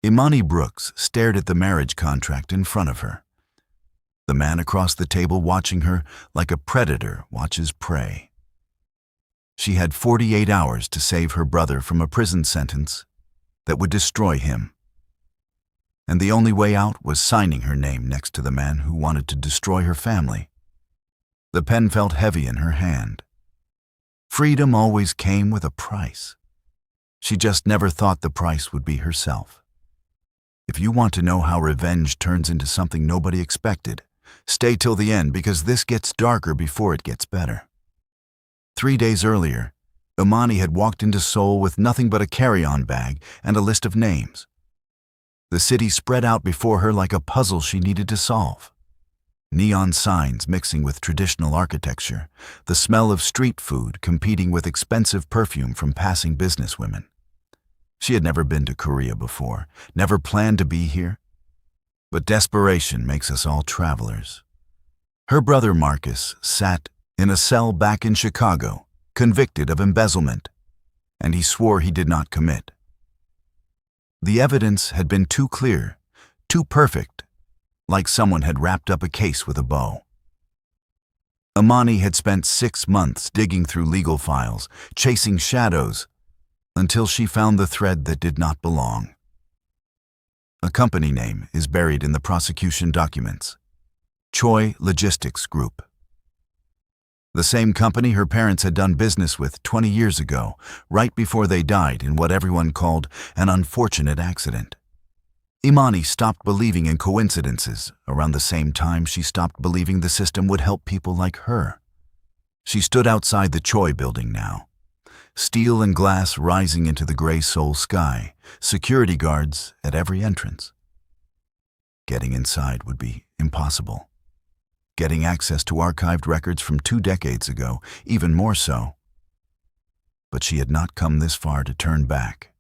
Imani Brooks stared at the marriage contract in front of her. The man across the table watching her like a predator watches prey. She had 48 hours to save her brother from a prison sentence that would destroy him. And the only way out was signing her name next to the man who wanted to destroy her family. The pen felt heavy in her hand. Freedom always came with a price. She just never thought the price would be herself. If you want to know how revenge turns into something nobody expected, stay till the end because this gets darker before it gets better. 3 days earlier, Imani had walked into Seoul with nothing but a carry-on bag and a list of names. The city spread out before her like a puzzle she needed to solve. Neon signs mixing with traditional architecture, the smell of street food competing with expensive perfume from passing businesswomen. She had never been to Korea before, never planned to be here. But desperation makes us all travelers. Her brother Marcus sat in a cell back in Chicago, convicted of embezzlement, and he swore he did not commit. The evidence had been too clear, too perfect, like someone had wrapped up a case with a bow. Imani had spent 6 months digging through legal files, chasing shadows, until she found the thread that did not belong. A company name is buried in the prosecution documents: Choi Logistics Group. The same company her parents had done business with 20 years ago, right before they died in what everyone called an unfortunate accident. Imani stopped believing in coincidences around the same time she stopped believing the system would help people like her. She stood outside the Choi building now. Steel and glass rising into the gray Seoul sky, security guards at every entrance. Getting inside would be impossible. Getting access to archived records from 2 decades ago, even more so. But she had not come this far to turn back.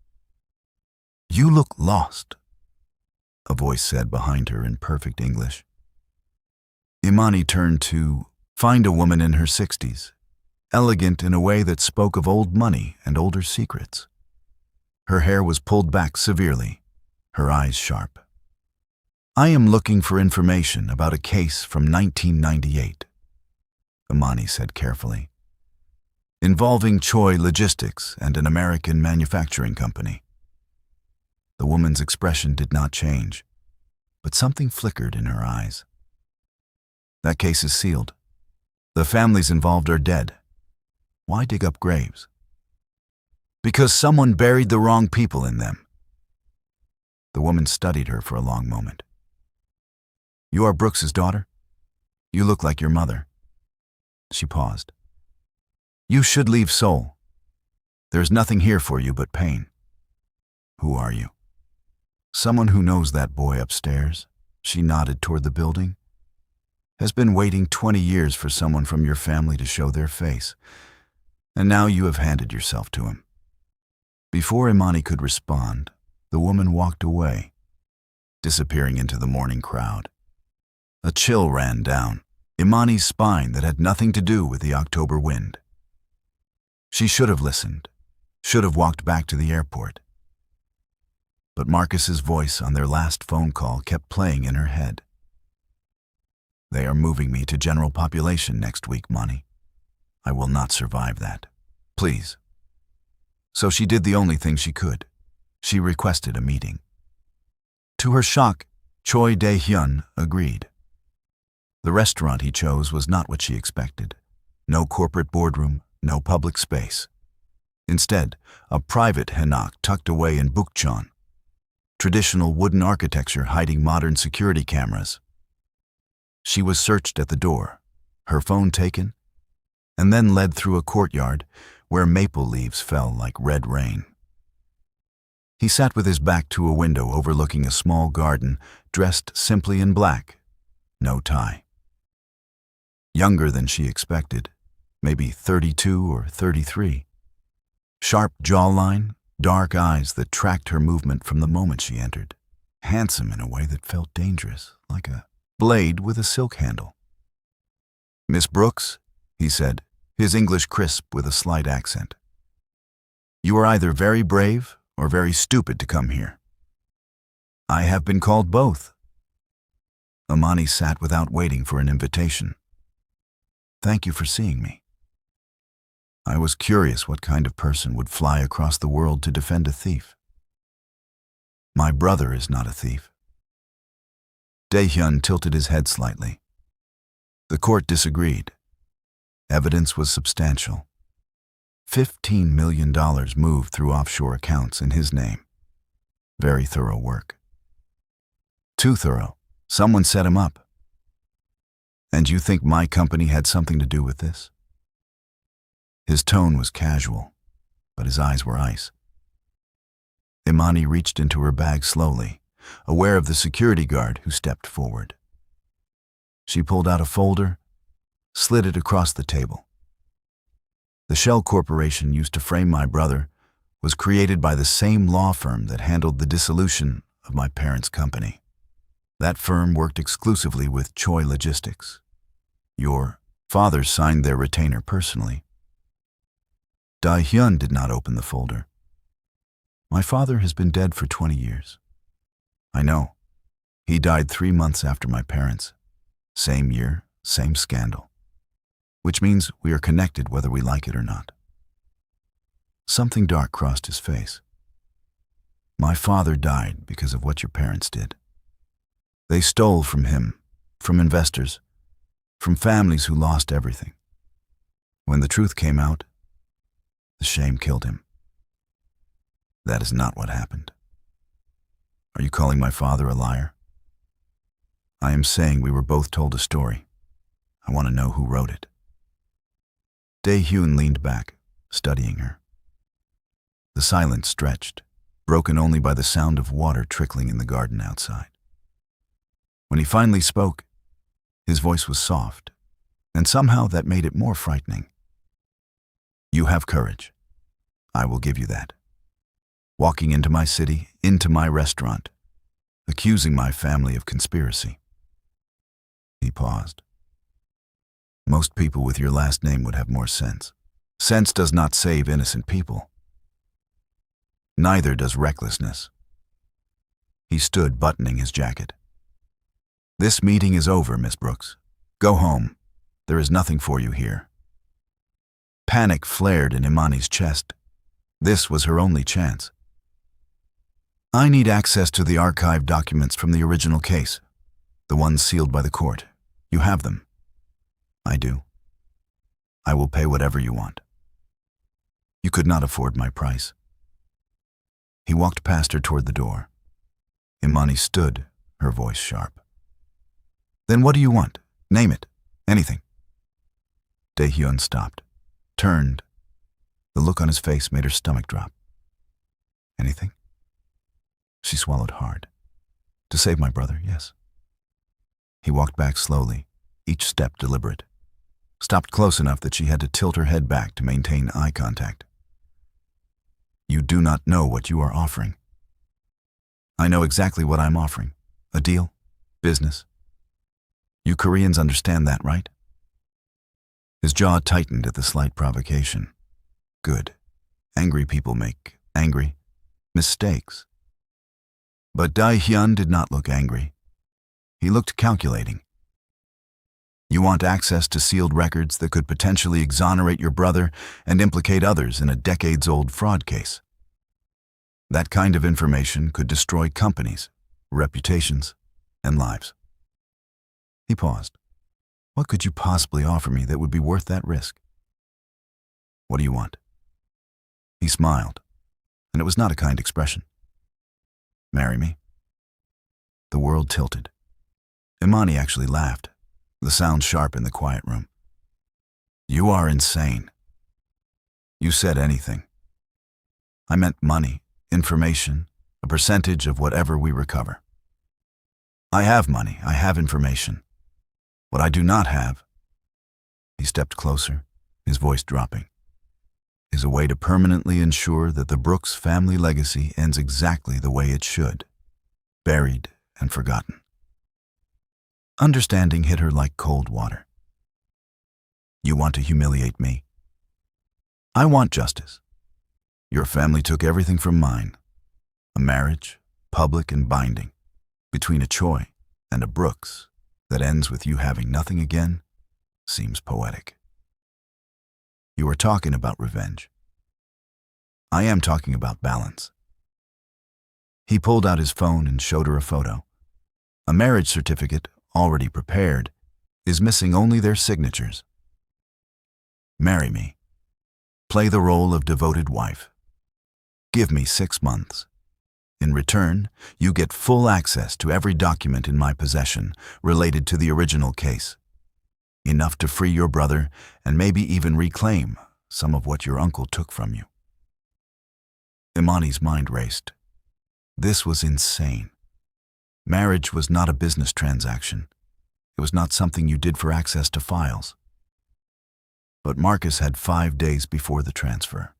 "You look lost," a voice said behind her in perfect English. Imani turned to find a woman in her 60s, elegant in a way that spoke of old money and older secrets. Her hair was pulled back severely, her eyes sharp. "I am looking for information about a case from 1998, Imani said carefully, "involving Choi Logistics and an American manufacturing company." The woman's expression did not change, but something flickered in her eyes. "That case is sealed. The families involved are dead. Why dig up graves?" "Because someone buried the wrong people in them." The woman studied her for a long moment. "You are Brooks's daughter? You look like your mother." She paused. "You should leave Seoul. There's nothing here for you but pain." "Who are you?" "Someone who knows that boy upstairs," she nodded toward the building. "Has been waiting 20 years for someone from your family to show their face. And now you have handed yourself to him." Before Imani could respond, the woman walked away, disappearing into the morning crowd. A chill ran down Imani's spine that had nothing to do with the October wind. She should have listened, should have walked back to the airport. But Marcus's voice on their last phone call kept playing in her head. "They are moving me to general population next week, Mani. I will not survive that. Please." So she did the only thing she could. She requested a meeting. To her shock, Choi Dae-Hyun agreed. The restaurant he chose was not what she expected. No corporate boardroom, no public space. Instead, a private hanok tucked away in Bukchon. Traditional wooden architecture hiding modern security cameras. She was searched at the door, her phone taken, and then led through a courtyard where maple leaves fell like red rain. He sat with his back to a window overlooking a small garden, dressed simply in black, no tie. Younger than she expected, maybe 32 or 33. Sharp jawline, dark eyes that tracked her movement from the moment she entered. Handsome in a way that felt dangerous, like a blade with a silk handle. "Miss Brooks," he said, his English crisp with a slight accent. "You are either very brave or very stupid to come here. I have been called both. Imani sat without waiting for an invitation. Thank you for seeing me. I was curious what kind of person would fly across the world to defend a thief. My brother is not a thief. Dae-Hyun tilted his head slightly. The court disagreed. Evidence was substantial. $15 million moved through offshore accounts in his name. Very thorough work. Too thorough. Someone set him up. And you think my company had something to do with this? His tone was casual, but his eyes were ice. Imani reached into her bag slowly, aware of the security guard who stepped forward. She pulled out a folder, slid it across the table. The shell corporation used to frame my brother was created by the same law firm that handled the dissolution of my parents' company. That firm worked exclusively with Choi Logistics. Your father signed their retainer personally. Dae-Hyun did not open the folder. My father has been dead for 20 years. I know. He died 3 months after my parents. Same year, same scandal. Which means we are connected whether we like it or not. Something dark crossed his face. My father died because of what your parents did. They stole from him, from investors, from families who lost everything. When the truth came out, the shame killed him. That is not what happened. Are you calling my father a liar? I am saying we were both told a story. I want to know who wrote it. Dae-Hyun leaned back, studying her. The silence stretched, broken only by the sound of water trickling in the garden outside. When he finally spoke, his voice was soft, and somehow that made it more frightening. You have courage. I will give you that. Walking into my city, into my restaurant, accusing my family of conspiracy. He paused. Most people with your last name would have more sense. Sense does not save innocent people. Neither does recklessness. He stood, buttoning his jacket. This meeting is over, Miss Brooks. Go home. There is nothing for you here. Panic flared in Imani's chest. This was her only chance. I need access to the archived documents from the original case, the ones sealed by the court. You have them. I do. I will pay whatever you want. You could not afford my price. He walked past her toward the door. Imani stood, her voice sharp. Then what do you want? Name it. Anything. Dae-Hyun stopped, turned. The look on his face made her stomach drop. Anything? She swallowed hard. To save my brother, yes. He walked back slowly, each step deliberate. Stopped close enough that she had to tilt her head back to maintain eye contact. You do not know what you are offering. I know exactly what I'm offering. A deal? Business? You Koreans understand that, right? His jaw tightened at the slight provocation. Good. Angry people make angry mistakes. But Dae-Hyun did not look angry. He looked calculating. You want access to sealed records that could potentially exonerate your brother and implicate others in a decades-old fraud case. That kind of information could destroy companies, reputations, and lives. He paused. What could you possibly offer me that would be worth that risk? What do you want? He smiled, and it was not a kind expression. Marry me? The world tilted. Imani actually laughed, the sound sharp in the quiet room. You are insane. You said anything. I meant money, information, a percentage of whatever we recover. I have money, I have information. What I do not have, he stepped closer, his voice dropping, is a way to permanently ensure that the Brooks family legacy ends exactly the way it should, buried and forgotten. Understanding hit her like cold water. You want to humiliate me? I want justice. Your family took everything from mine. A marriage, public and binding. between a Choi and a Brooks that ends with you having nothing again seems poetic. You are talking about revenge. I am talking about balance. He pulled out his phone and showed her a photo. A marriage certificate, already prepared, is missing only their signatures. Marry me. Play the role of devoted wife. Give me 6 months. In return, you get full access to every document in my possession related to the original case. Enough to free your brother and maybe even reclaim some of what your uncle took from you. Imani's mind raced. This was insane. Marriage was not a business transaction. It was not something you did for access to files. But Marcus had 5 days before the transfer.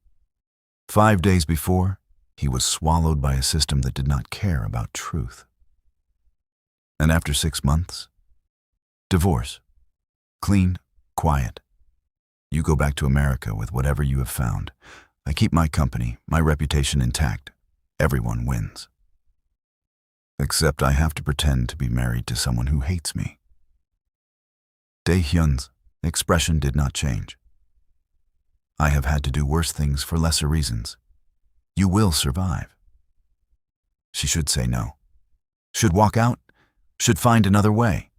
5 days before, he was swallowed by a system that did not care about truth. And after 6 months, divorce. Clean, quiet. You go back to America with whatever you have found. I keep my company, my reputation intact. Everyone wins. Except I have to pretend to be married to someone who hates me. Dae-Hyun's expression did not change. I have had to do worse things for lesser reasons. You will survive. She should say no. Should walk out. Should find another way.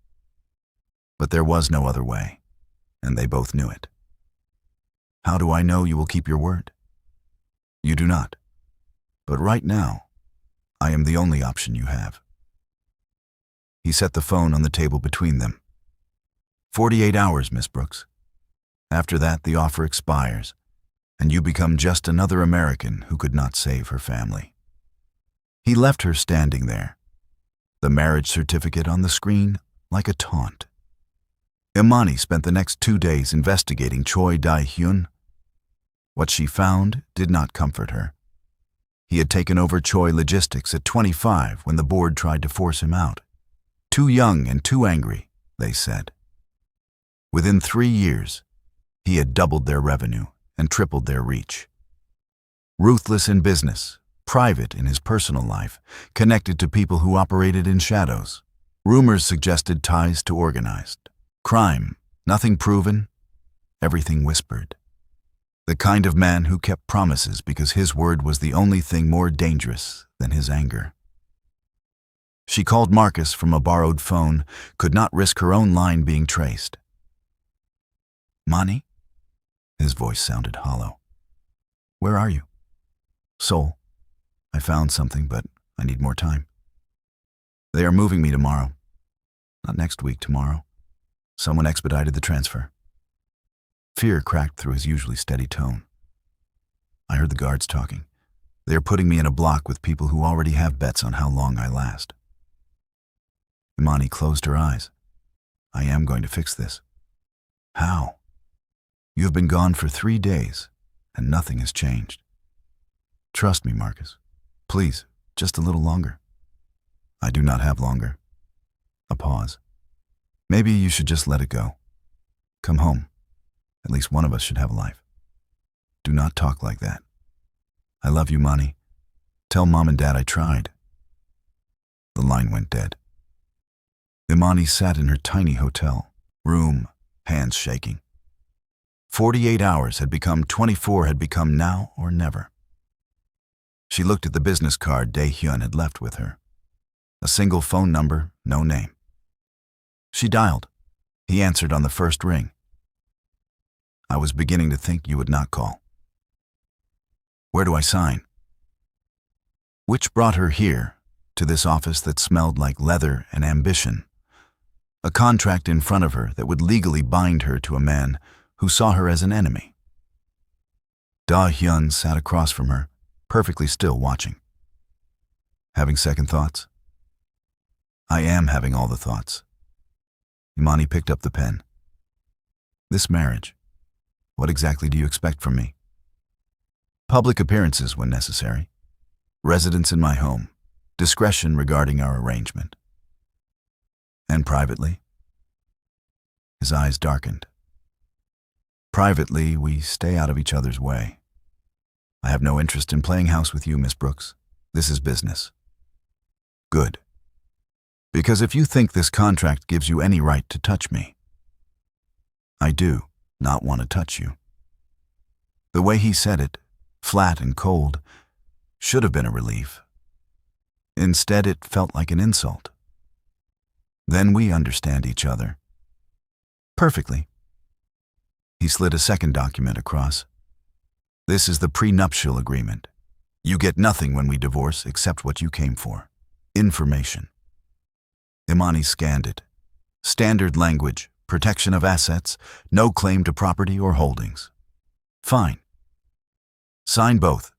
But there was no other way, and they both knew it. How do I know you will keep your word? You do not. But right now, I am the only option you have. He set the phone on the table between them. 48 hours, Miss Brooks. After that, the offer expires, and you become just another American who could not save her family. He left her standing there, the marriage certificate on the screen like a taunt. Imani spent the next 2 days investigating Choi Dae-Hyun. What she found did not comfort her. He had taken over Choi Logistics at 25 when the board tried to force him out. Too young and too angry, they said. Within 3 years, he had doubled their revenue and tripled their reach. Ruthless in business, private in his personal life, connected to people who operated in shadows. Rumors suggested ties to organized crime, nothing proven, everything whispered. The kind of man who kept promises because his word was the only thing more dangerous than his anger. She called Marcus from a borrowed phone, could not risk her own line being traced. Mani? His voice sounded hollow. Where are you? Seoul. I found something, but I need more time. They are moving me tomorrow. Not next week, tomorrow. Someone expedited the transfer. Fear cracked through his usually steady tone. I heard the guards talking. They are putting me in a block with people who already have bets on how long I last. Imani closed her eyes. I am going to fix this. How? You have been gone for 3 days, and nothing has changed. Trust me, Marcus. Please, just a little longer. I do not have longer. A pause. Maybe you should just let it go. Come home. At least one of us should have a life. Do not talk like that. I love you, Mani. Tell Mom and Dad I tried. The line went dead. Imani sat in her tiny hotel room, hands shaking. 48 hours had become 24, had become now or never. She looked at the business card Dae-Hyun had left with her. A single phone number, no name. She dialed. He answered on the first ring. I was beginning to think you would not call. Where do I sign? Which brought her here, to this office that smelled like leather and ambition. A contract in front of her that would legally bind her to a man who saw her as an enemy. Dae-Hyun sat across from her, perfectly still watching. Having second thoughts? I am having all the thoughts. Imani picked up the pen. This marriage, what exactly do you expect from me? Public appearances when necessary. Residence in my home. Discretion regarding our arrangement. And privately? His eyes darkened. Privately, we stay out of each other's way. I have no interest in playing house with you, Miss Brooks. This is business. Good. Because if you think this contract gives you any right to touch me, I do not want to touch you. The way he said it, flat and cold, should have been a relief. Instead, it felt like an insult. Then we understand each other. Perfectly. He slid a second document across. This is the prenuptial agreement. You get nothing when we divorce except what you came for. Information. Imani scanned it. Standard language, protection of assets, no claim to property or holdings. Fine. Sign both.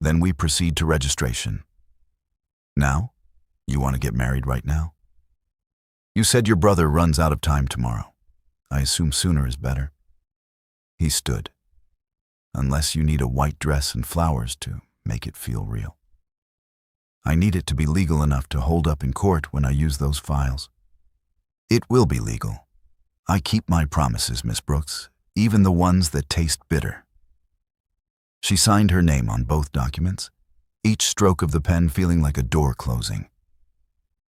Then we proceed to registration. Now? You want to get married right now? You said your brother runs out of time tomorrow. I assume sooner is better. He stood. Unless you need a white dress and flowers to make it feel real. I need it to be legal enough to hold up in court when I use those files. It will be legal. I keep my promises, Miss Brooks, even the ones that taste bitter. She signed her name on both documents, each stroke of the pen feeling like a door closing.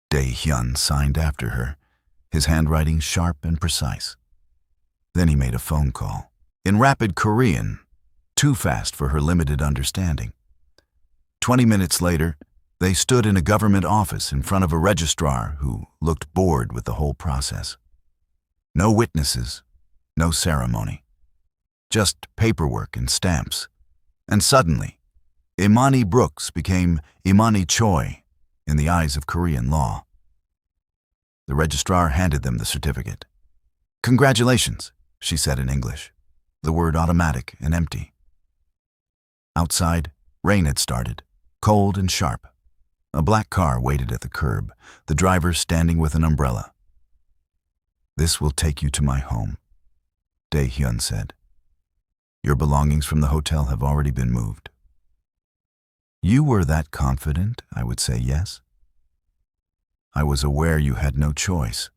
Dae-Hyun signed after her, his handwriting sharp and precise. Then he made a phone call, in rapid Korean, too fast for her limited understanding. 20 minutes later, they stood in a government office in front of a registrar who looked bored with the whole process. No witnesses, no ceremony, just paperwork and stamps. And suddenly, Imani Brooks became Imani Choi in the eyes of Korean law. The registrar handed them the certificate. "Congratulations," she said in English, the word automatic and empty. Outside, rain had started, cold and sharp. A black car waited at the curb, the driver standing with an umbrella. "This will take you to my home," Dae-Hyun said. "Your belongings from the hotel have already been moved." You were that confident, I would say yes. I was aware you had no choice.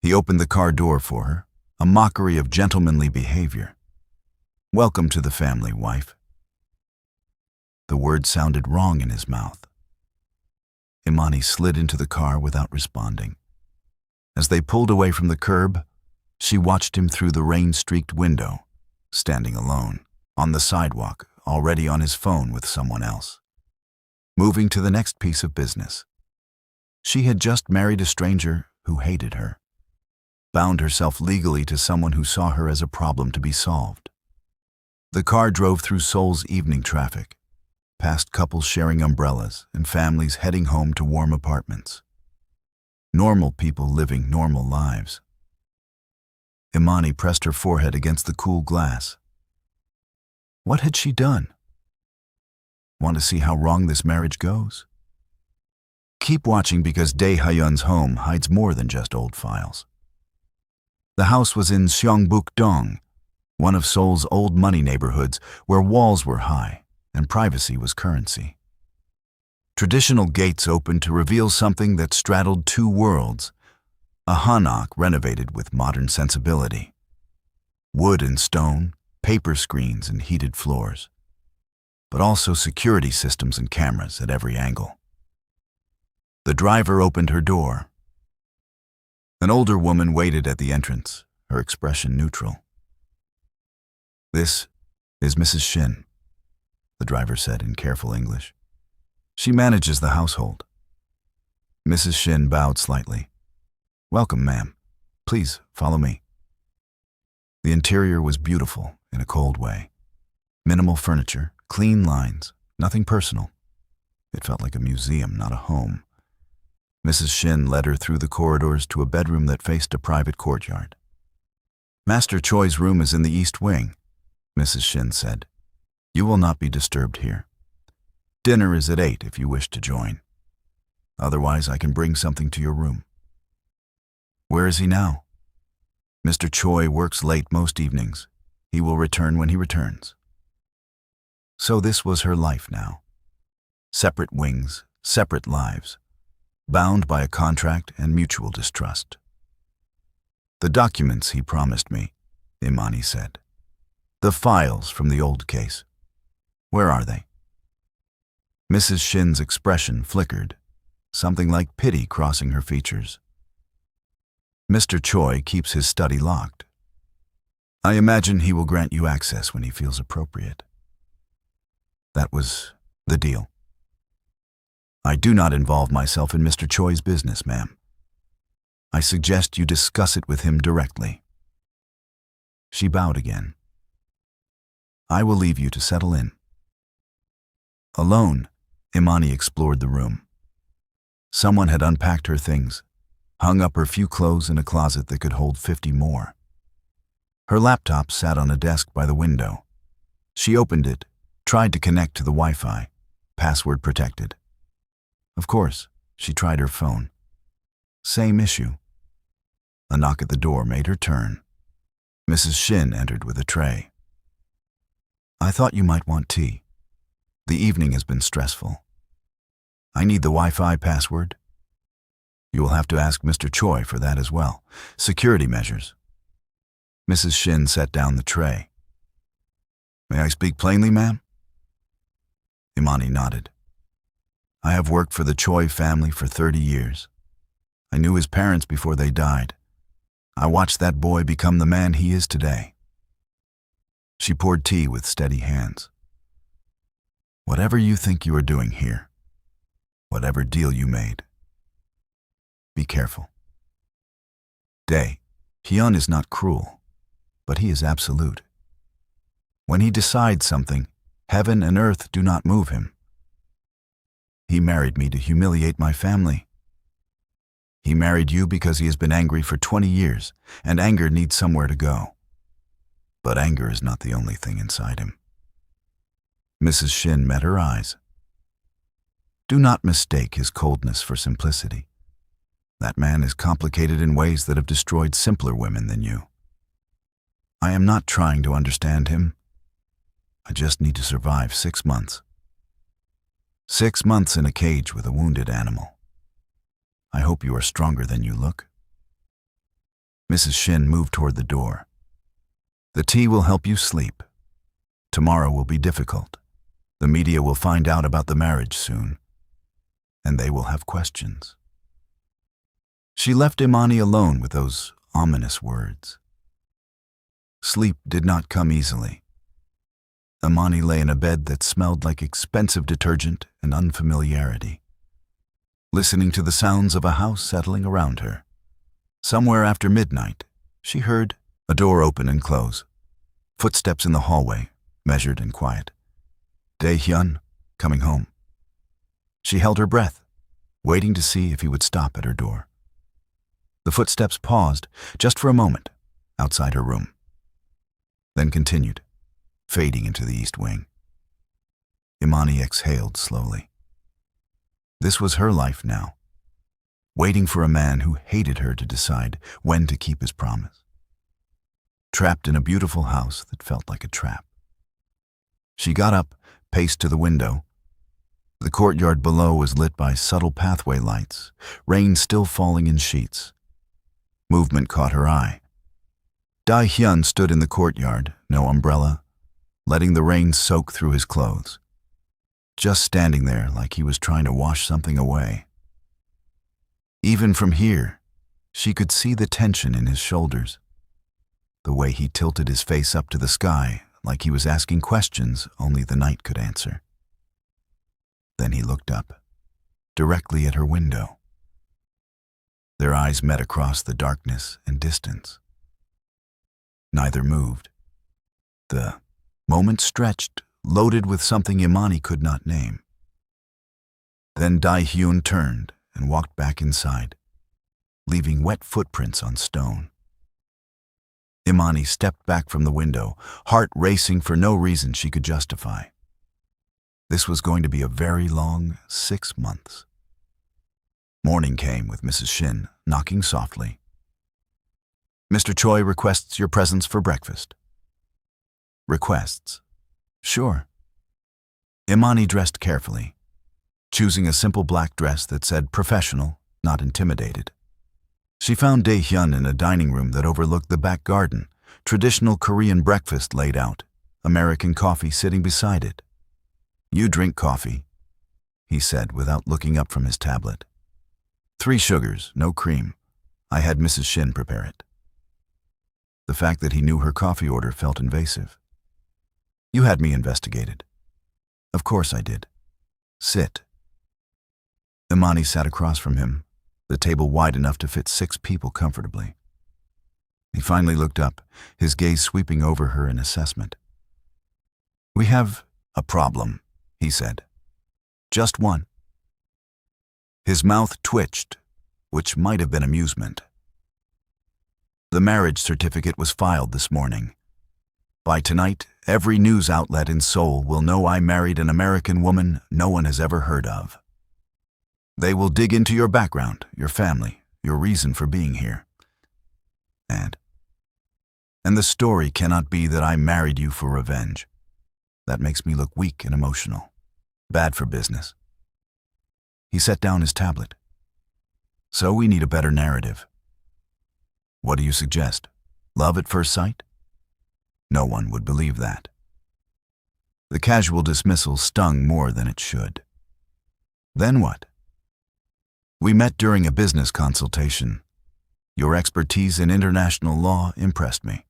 He opened the car door for her, a mockery of gentlemanly behavior. "Welcome to the family, wife." The word sounded wrong in his mouth. Imani slid into the car without responding. As they pulled away from the curb, she watched him through the rain-streaked window, standing alone, on the sidewalk, already on his phone with someone else. Moving to the next piece of business. She had just married a stranger who hated her, bound herself legally to someone who saw her as a problem to be solved. The car drove through Seoul's evening traffic, past couples sharing umbrellas and families heading home to warm apartments. Normal people living normal lives. Imani pressed her forehead against the cool glass. What had she done? Want to see how wrong this marriage goes? Keep watching because Dae-Hyun's home hides more than just old files. The house was in Seongbuk-dong, one of Seoul's old money neighborhoods where walls were high and privacy was currency. Traditional gates opened to reveal something that straddled two worlds, a hanok renovated with modern sensibility. Wood and stone, paper screens and heated floors, but also security systems and cameras at every angle. The driver opened her door. An older woman waited at the entrance, her expression neutral. "This is Mrs. Shin," the driver said in careful English. "She manages the household." Mrs. Shin bowed slightly. "Welcome, ma'am. Please follow me." The interior was beautiful in a cold way. Minimal furniture, clean lines, nothing personal. It felt like a museum, not a home. Mrs. Shin led her through the corridors to a bedroom that faced a private courtyard. "Master Choi's room is in the east wing," Mrs. Shin said. "You will not be disturbed here. Dinner is at 8 if you wish to join. Otherwise, I can bring something to your room." "Where is he now?" "Mr. Choi works late most evenings. He will return when he returns." So this was her life now. Separate wings, separate lives, bound by a contract and mutual distrust. "The documents he promised me," Imani said. "The files from the old case. Where are they?" Mrs. Shin's expression flickered. something like pity crossing her features. Mr. Choi keeps his study locked. I imagine he will grant you access when he feels appropriate. That was the deal. I do not involve myself in Mr. Choi's business, ma'am. I suggest you discuss it with him directly. She bowed again. I will leave you to settle in. Alone, Imani explored the room. Someone had unpacked her things, hung up her few clothes in a closet that could hold 50 more. Her laptop sat on a desk by the window. She opened it, tried to connect to the Wi-Fi, password protected. Of course, she tried her phone. Same issue. A knock at the door made her turn. Mrs. Shin entered with a tray. I thought you might want tea. The evening has been stressful. I need the Wi-Fi password. You will have to ask Mr. Choi for that as well. Security measures. Mrs. Shin set down the tray. May I speak plainly, ma'am? Imani nodded. I have worked for the Choi family for 30 years. I knew his parents before they died. I watched that boy become the man he is today. She poured tea with steady hands. Whatever you think you are doing here, whatever deal you made, be careful. Dae-Hyun is not cruel, but he is absolute. When he decides something, heaven and earth do not move him. He married me to humiliate my family. He married you because he has been angry for 20 years, and anger needs somewhere to go. But anger is not the only thing inside him. Mrs. Shin met her eyes. Do not mistake his coldness for simplicity. That man is complicated in ways that have destroyed simpler women than you. I am not trying to understand him. I just need to survive 6 months. 6 months in a cage with a wounded animal. I hope you are stronger than you look. Mrs. Shin moved toward the door. The tea will help you sleep. Tomorrow will be difficult. The media will find out about the marriage soon, and they will have questions. She left Imani alone with those ominous words. Sleep did not come easily. Imani lay in a bed that smelled like expensive detergent and unfamiliarity, listening to the sounds of a house settling around her. Somewhere after midnight, she heard a door open and close, footsteps in the hallway, measured and quiet. Dae-Hyun, coming home. She held her breath, waiting to see if he would stop at her door. The footsteps paused, just for a moment, outside her room, then continued, fading into the east wing. Imani exhaled slowly. This was her life now, waiting for a man who hated her to decide when to keep his promise. Trapped in a beautiful house that felt like a trap. She got up, paced to the window. The courtyard below was lit by subtle pathway lights, rain still falling in sheets. Movement caught her eye. Dae-Hyun stood in the courtyard, no umbrella, letting the rain soak through his clothes. Just standing there like he was trying to wash something away. Even from here, she could see the tension in his shoulders, the way he tilted his face up to the sky like he was asking questions only the night could answer. Then he looked up, directly at her window. Their eyes met across the darkness and distance. Neither moved. The moment stretched, loaded with something Imani could not name. Then Dae-Hyun turned and walked back inside, leaving wet footprints on stone. Imani stepped back from the window, heart racing for no reason she could justify. This was going to be a very long 6 months. Morning came with Mrs. Shin knocking softly. Mr. Choi requests your presence for breakfast. Requests. Sure. Imani dressed carefully, choosing a simple black dress that said professional, not intimidated. She found Dae-Hyun in a dining room that overlooked the back garden, traditional Korean breakfast laid out, American coffee sitting beside it. You drink coffee, he said without looking up from his tablet. 3 sugars, no cream. I had Mrs. Shin prepare it. The fact that he knew her coffee order felt invasive. You had me investigated. Of course I did. Sit. Imani sat across from him, the table wide enough to fit 6 people comfortably. He finally looked up, his gaze sweeping over her in assessment. We have a problem, he said. Just one. His mouth twitched, which might have been amusement. The marriage certificate was filed this morning. By tonight, every news outlet in Seoul will know I married an American woman no one has ever heard of. They will dig into your background, your family, your reason for being here. And the story cannot be that I married you for revenge. That makes me look weak and emotional. Bad for business. He set down his tablet. So we need a better narrative. What do you suggest? Love at first sight? No one would believe that. The casual dismissal stung more than it should. Then what? We met during a business consultation. Your expertise in international law impressed me.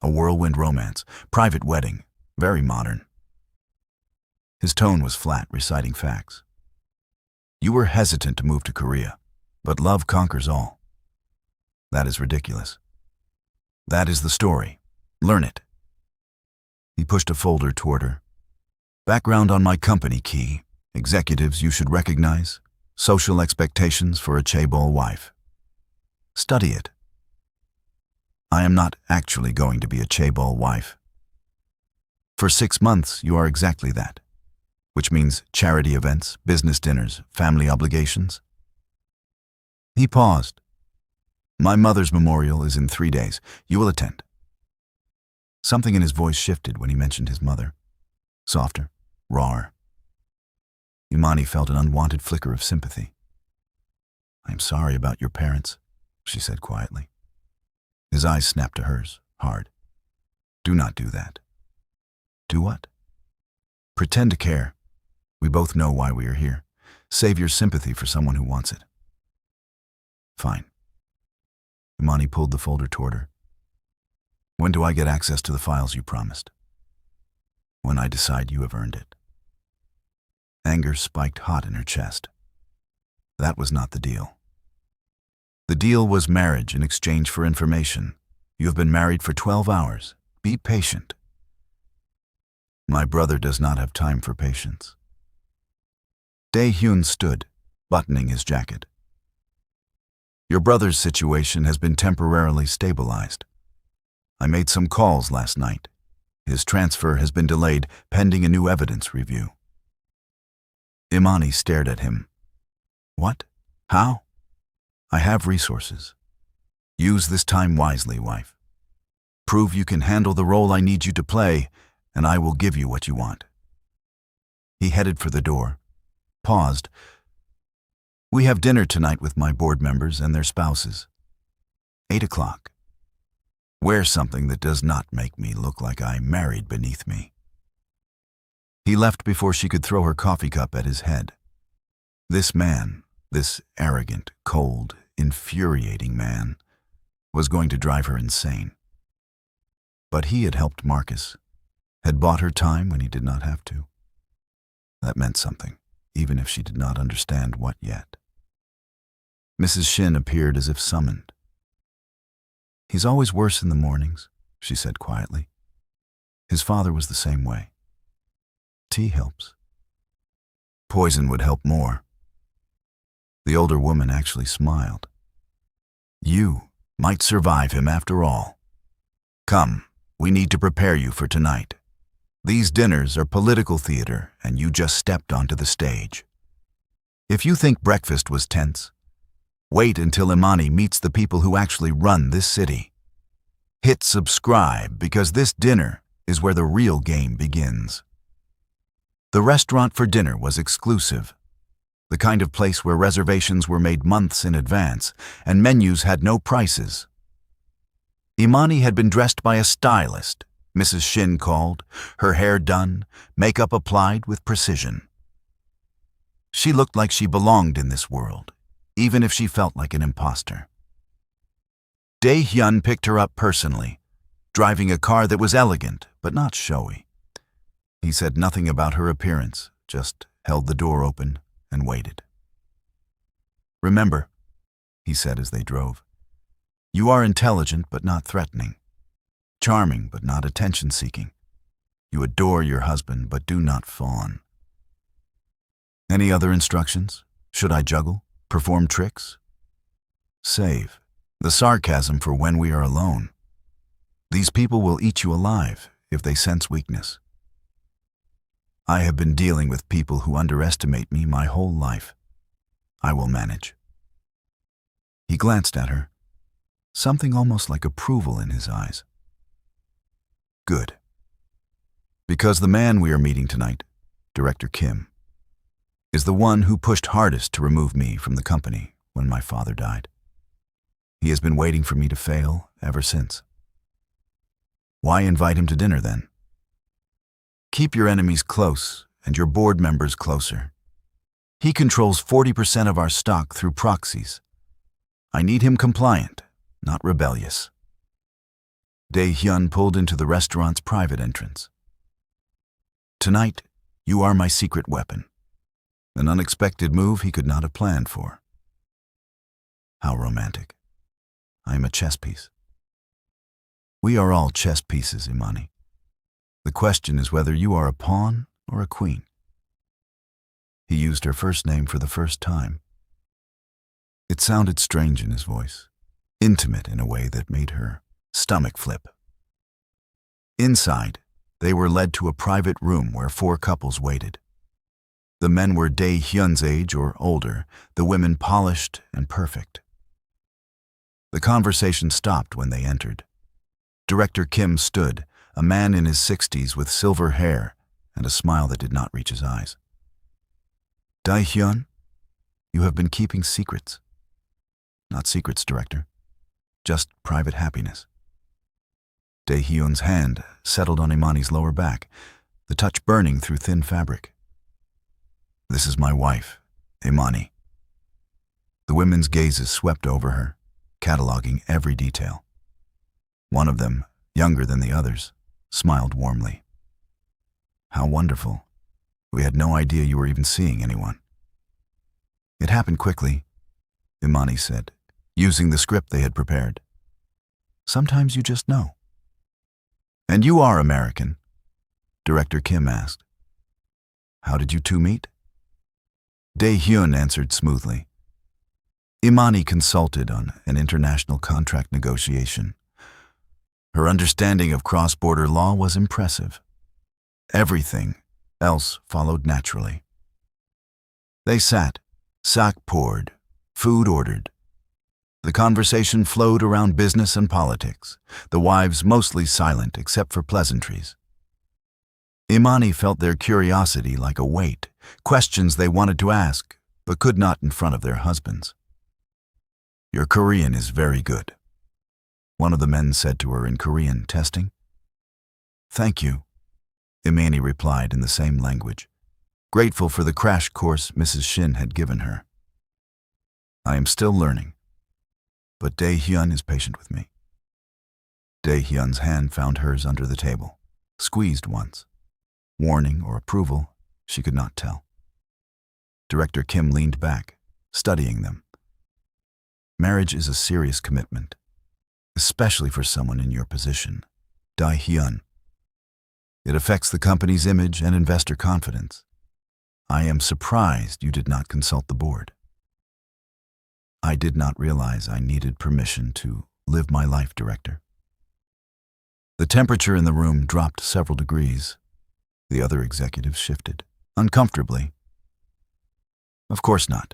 A whirlwind romance, private wedding, very modern. His tone was flat, reciting facts. You were hesitant to move to Korea, but love conquers all. That is ridiculous. That is the story. Learn it. He pushed a folder toward her. Background on my company key, executives you should recognize, social expectations for a chaebol wife. Study it. I am not actually going to be a chaebol wife. For 6 months, you are exactly that, which means charity events, business dinners, family obligations. He paused. My mother's memorial is in 3 days. You will attend. Something in his voice shifted when he mentioned his mother. Softer, rawer. Imani felt an unwanted flicker of sympathy. I am sorry about your parents, she said quietly. His eyes snapped to hers, hard. Do not do that. Do what? Pretend to care. We both know why we are here. Save your sympathy for someone who wants it. Fine. Imani pulled the folder toward her. When do I get access to the files you promised? When I decide you have earned it. Anger spiked hot in her chest. That was not the deal. The deal was marriage in exchange for information. You have been married for 12 hours. Be patient. My brother does not have time for patience. Dae-Hyun stood, buttoning his jacket. Your brother's situation has been temporarily stabilized. I made some calls last night. His transfer has been delayed pending a new evidence review. Imani stared at him. What? How? I have resources. Use this time wisely, wife. Prove you can handle the role I need you to play, and I will give you what you want. He headed for the door, paused. We have dinner tonight with my board members and their spouses. 8 o'clock. Wear something that does not make me look like I married beneath me. He left before she could throw her coffee cup at his head. This man, this arrogant, cold, infuriating man, was going to drive her insane. But he had helped Marcus, had bought her time when he did not have to. That meant something, even if she did not understand what yet. Mrs. Shin appeared as if summoned. He's always worse in the mornings, she said quietly. His father was the same way. Tea helps. Poison would help more. The older woman actually smiled. You might survive him after all. Come, we need to prepare you for tonight. These dinners are political theater, and you just stepped onto the stage. If you think breakfast was tense, wait until Imani meets the people who actually run this city. Hit subscribe, because this dinner is where the real game begins. The restaurant for dinner was exclusive, the kind of place where reservations were made months in advance and menus had no prices. Imani had been dressed by a stylist, Mrs. Shin called, her hair done, makeup applied with precision. She looked like she belonged in this world, even if she felt like an imposter. Dae-Hyun picked her up personally, driving a car that was elegant but not showy. He said nothing about her appearance, just held the door open and waited. "Remember," he said as they drove, "you are intelligent but not threatening, charming but not attention-seeking. You adore your husband but do not fawn." "Any other instructions? Should I juggle? Perform tricks?" "Save the sarcasm for when we are alone. These people will eat you alive if they sense weakness. I have been dealing with people who underestimate me my whole life. I will manage." He glanced at her, something almost like approval in his eyes. "Good. Because the man we are meeting tonight, Director Kim, is the one who pushed hardest to remove me from the company when my father died. He has been waiting for me to fail ever since." "Why invite him to dinner then?" "Keep your enemies close and your board members closer. He controls 40% of our stock through proxies. I need him compliant, not rebellious." Dae-Hyun pulled into the restaurant's private entrance. "Tonight, you are my secret weapon." An unexpected move he could not have planned for. How romantic. I am a chess piece. We are all chess pieces, Imani. The question is whether you are a pawn or a queen. He used her first name for the first time. It sounded strange in his voice, intimate in a way that made her stomach flip. Inside, they were led to a private room where 4 couples waited. The men were Dae-Hyun's age or older, the women polished and perfect. The conversation stopped when they entered. Director Kim stood, a man in his 60s with silver hair and a smile that did not reach his eyes. "Dae-Hyun, you have been keeping secrets." "Not secrets, Director. Just private happiness." Dae-Hyun's hand settled on Imani's lower back, the touch burning through thin fabric. "This is my wife, Imani." The women's gazes swept over her, cataloging every detail. One of them, younger than the others, smiled warmly. "How wonderful. We had no idea you were even seeing anyone." "It happened quickly," Imani said, using the script they had prepared. "Sometimes you just know." "And you are American?" Director Kim asked. "How did you two meet?" Dae-Hyun answered smoothly. Imani consulted on an international contract negotiation. Her understanding of cross-border law was impressive. Everything else followed naturally. They sat, sak poured, food ordered. The conversation flowed around business and politics, the wives mostly silent except for pleasantries. Imani felt their curiosity like a weight, questions they wanted to ask, but could not in front of their husbands. "Your Korean is very good," one of the men said to her in Korean, testing. "Thank you," Imani replied in the same language, grateful for the crash course Mrs. Shin had given her. "I am still learning, but Dae-Hyun is patient with me." Dae-Hyun's hand found hers under the table, squeezed once. Warning or approval, she could not tell. Director Kim leaned back, studying them. "Marriage is a serious commitment, especially for someone in your position, Dae-Hyun. It affects the company's image and investor confidence. I am surprised you did not consult the board." "I did not realize I needed permission to live my life, Director." The temperature in the room dropped several degrees. The other executives shifted, uncomfortably. "Of course not,"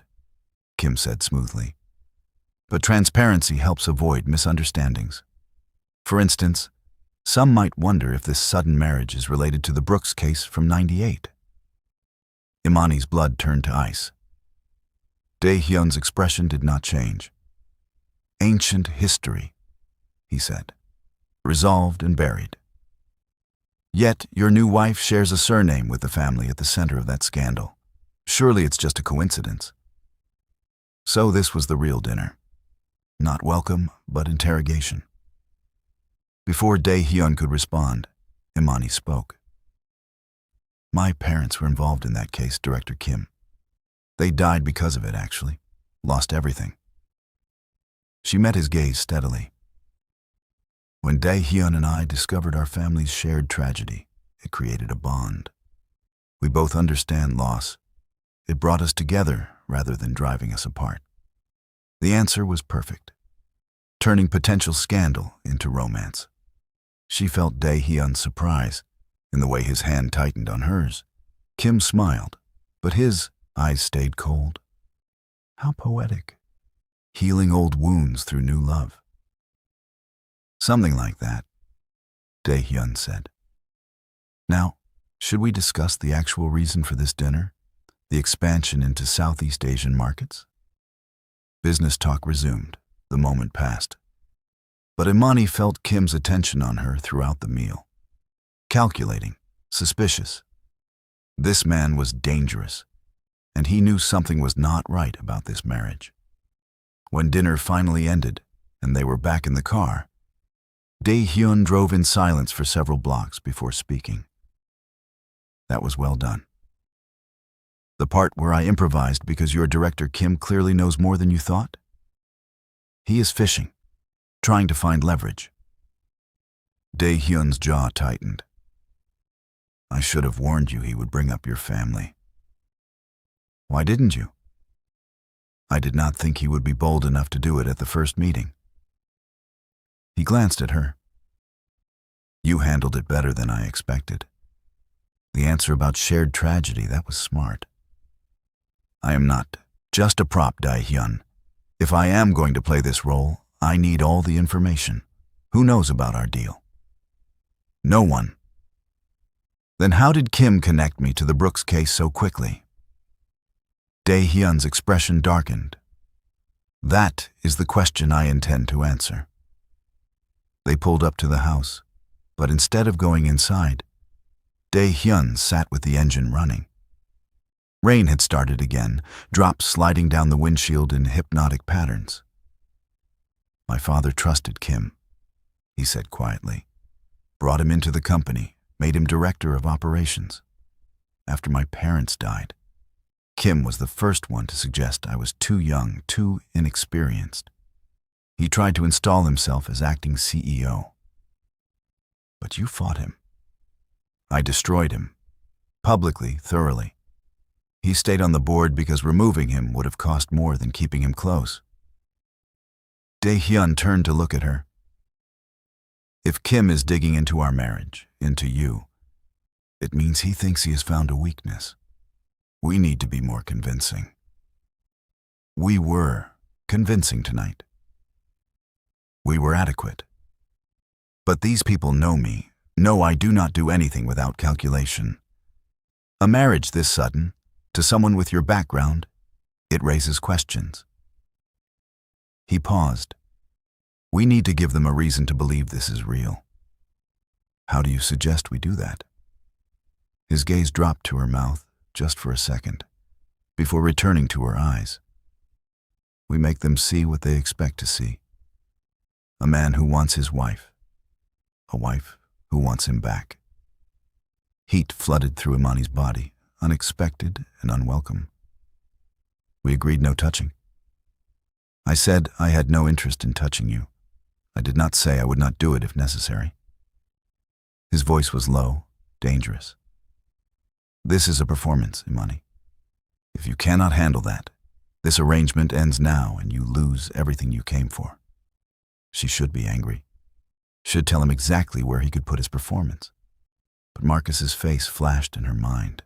Kim said smoothly. "But transparency helps avoid misunderstandings. For instance, some might wonder if this sudden marriage is related to the Brooks case from '98. Imani's blood turned to ice. Dae-Hyun's expression did not change. "Ancient history," he said, "resolved and buried. Yet your new wife shares a surname with the family at the center of that scandal. Surely it's just a coincidence." So this was the real dinner. Not welcome, but interrogation. Before Dae-Hyun could respond, Imani spoke. My parents were involved in that case, Director Kim. They died because of it, actually. Lost everything. She met his gaze steadily. When Dae-Hyun and I discovered our family's shared tragedy, it created a bond. We both understand loss. It brought us together rather than driving us apart. The answer was perfect, turning potential scandal into romance. She felt Dae-Hyun's surprise in the way his hand tightened on hers. Kim smiled, but his eyes stayed cold. How poetic. Healing old wounds through new love. Something like that, Dae-Hyun said. Now, should we discuss the actual reason for this dinner? The expansion into Southeast Asian markets? Business talk resumed. The moment passed. But Imani felt Kim's attention on her throughout the meal. Calculating, suspicious. This man was dangerous, and he knew something was not right about this marriage. When dinner finally ended and they were back in the car, Dae-Hyun drove in silence for several blocks before speaking. That was well done. The part where I improvised because your director Kim clearly knows more than you thought? He is fishing, trying to find leverage. Dae-Hyun's jaw tightened. I should have warned you he would bring up your family. Why didn't you? I did not think he would be bold enough to do it at the first meeting. He glanced at her. You handled it better than I expected. The answer about shared tragedy, that was smart. I am not just a prop, Dae-Hyun. If I am going to play this role, I need all the information. Who knows about our deal? No one. Then how did Kim connect me to the Brooks case so quickly? Dae-Hyun's expression darkened. That is the question I intend to answer. They pulled up to the house, but instead of going inside, Dae-Hyun sat with the engine running. Rain had started again, drops sliding down the windshield in hypnotic patterns. My father trusted Kim, he said quietly. Brought him into the company, made him director of operations. After my parents died, Kim was the first one to suggest I was too young, too inexperienced. He tried to install himself as acting CEO. But you fought him. I destroyed him, publicly, thoroughly. He stayed on the board because removing him would have cost more than keeping him close. Dae-Hyun turned to look at her. If Kim is digging into our marriage, into you, it means he thinks he has found a weakness. We need to be more convincing. We were convincing tonight. We were adequate. But these people know me, know I do not do anything without calculation. A marriage this sudden, to someone with your background, it raises questions. He paused. We need to give them a reason to believe this is real. How do you suggest we do that? His gaze dropped to her mouth just for a second, before returning to her eyes. We make them see what they expect to see. A man who wants his wife. A wife who wants him back. Heat flooded through Imani's body, unexpected and unwelcome. We agreed no touching. I said I had no interest in touching you. I did not say I would not do it if necessary. His voice was low, dangerous. This is a performance, Imani. If you cannot handle that, this arrangement ends now and you lose everything you came for. She should be angry. Should tell him exactly where he could put his performance. But Marcus's face flashed in her mind,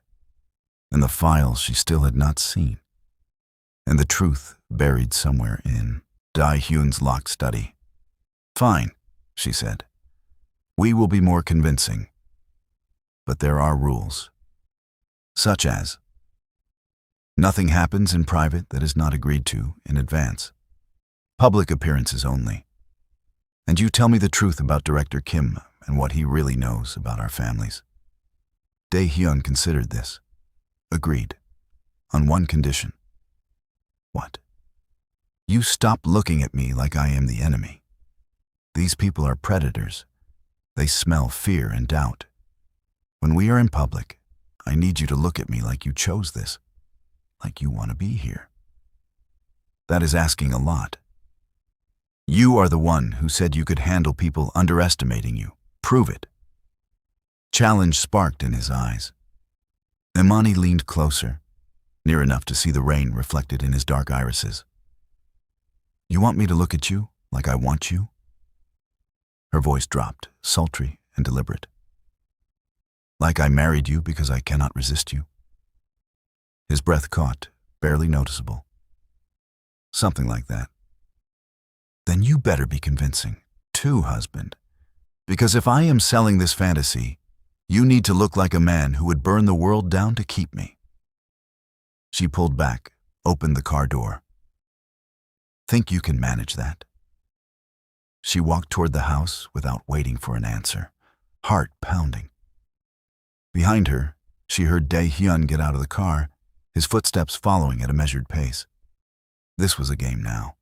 and the files she still had not seen, and the truth buried somewhere in Dae-Hyun's locked study. Fine, she said. We will be more convincing. But there are rules. Such as, nothing happens in private that is not agreed to in advance. Public appearances only. And you tell me the truth about Director Kim and what he really knows about our families. Dae-Hyun considered this. Agreed. On one condition. What? You stop looking at me like I am the enemy. These people are predators. They smell fear and doubt. When we are in public, I need you to look at me like you chose this, like you want to be here. That is asking a lot. You are the one who said you could handle people underestimating you. Prove it. Challenge sparked in his eyes. Imani leaned closer, near enough to see the rain reflected in his dark irises. You want me to look at you like I want you? Her voice dropped, sultry and deliberate. Like I married you because I cannot resist you? His breath caught, barely noticeable. Something like that. Then you better be convincing, too, husband. Because if I am selling this fantasy, you need to look like a man who would burn the world down to keep me. She pulled back, opened the car door. Think you can manage that? She walked toward the house without waiting for an answer, heart pounding. Behind her, she heard Dae-Hyun get out of the car, his footsteps following at a measured pace. This was a game now,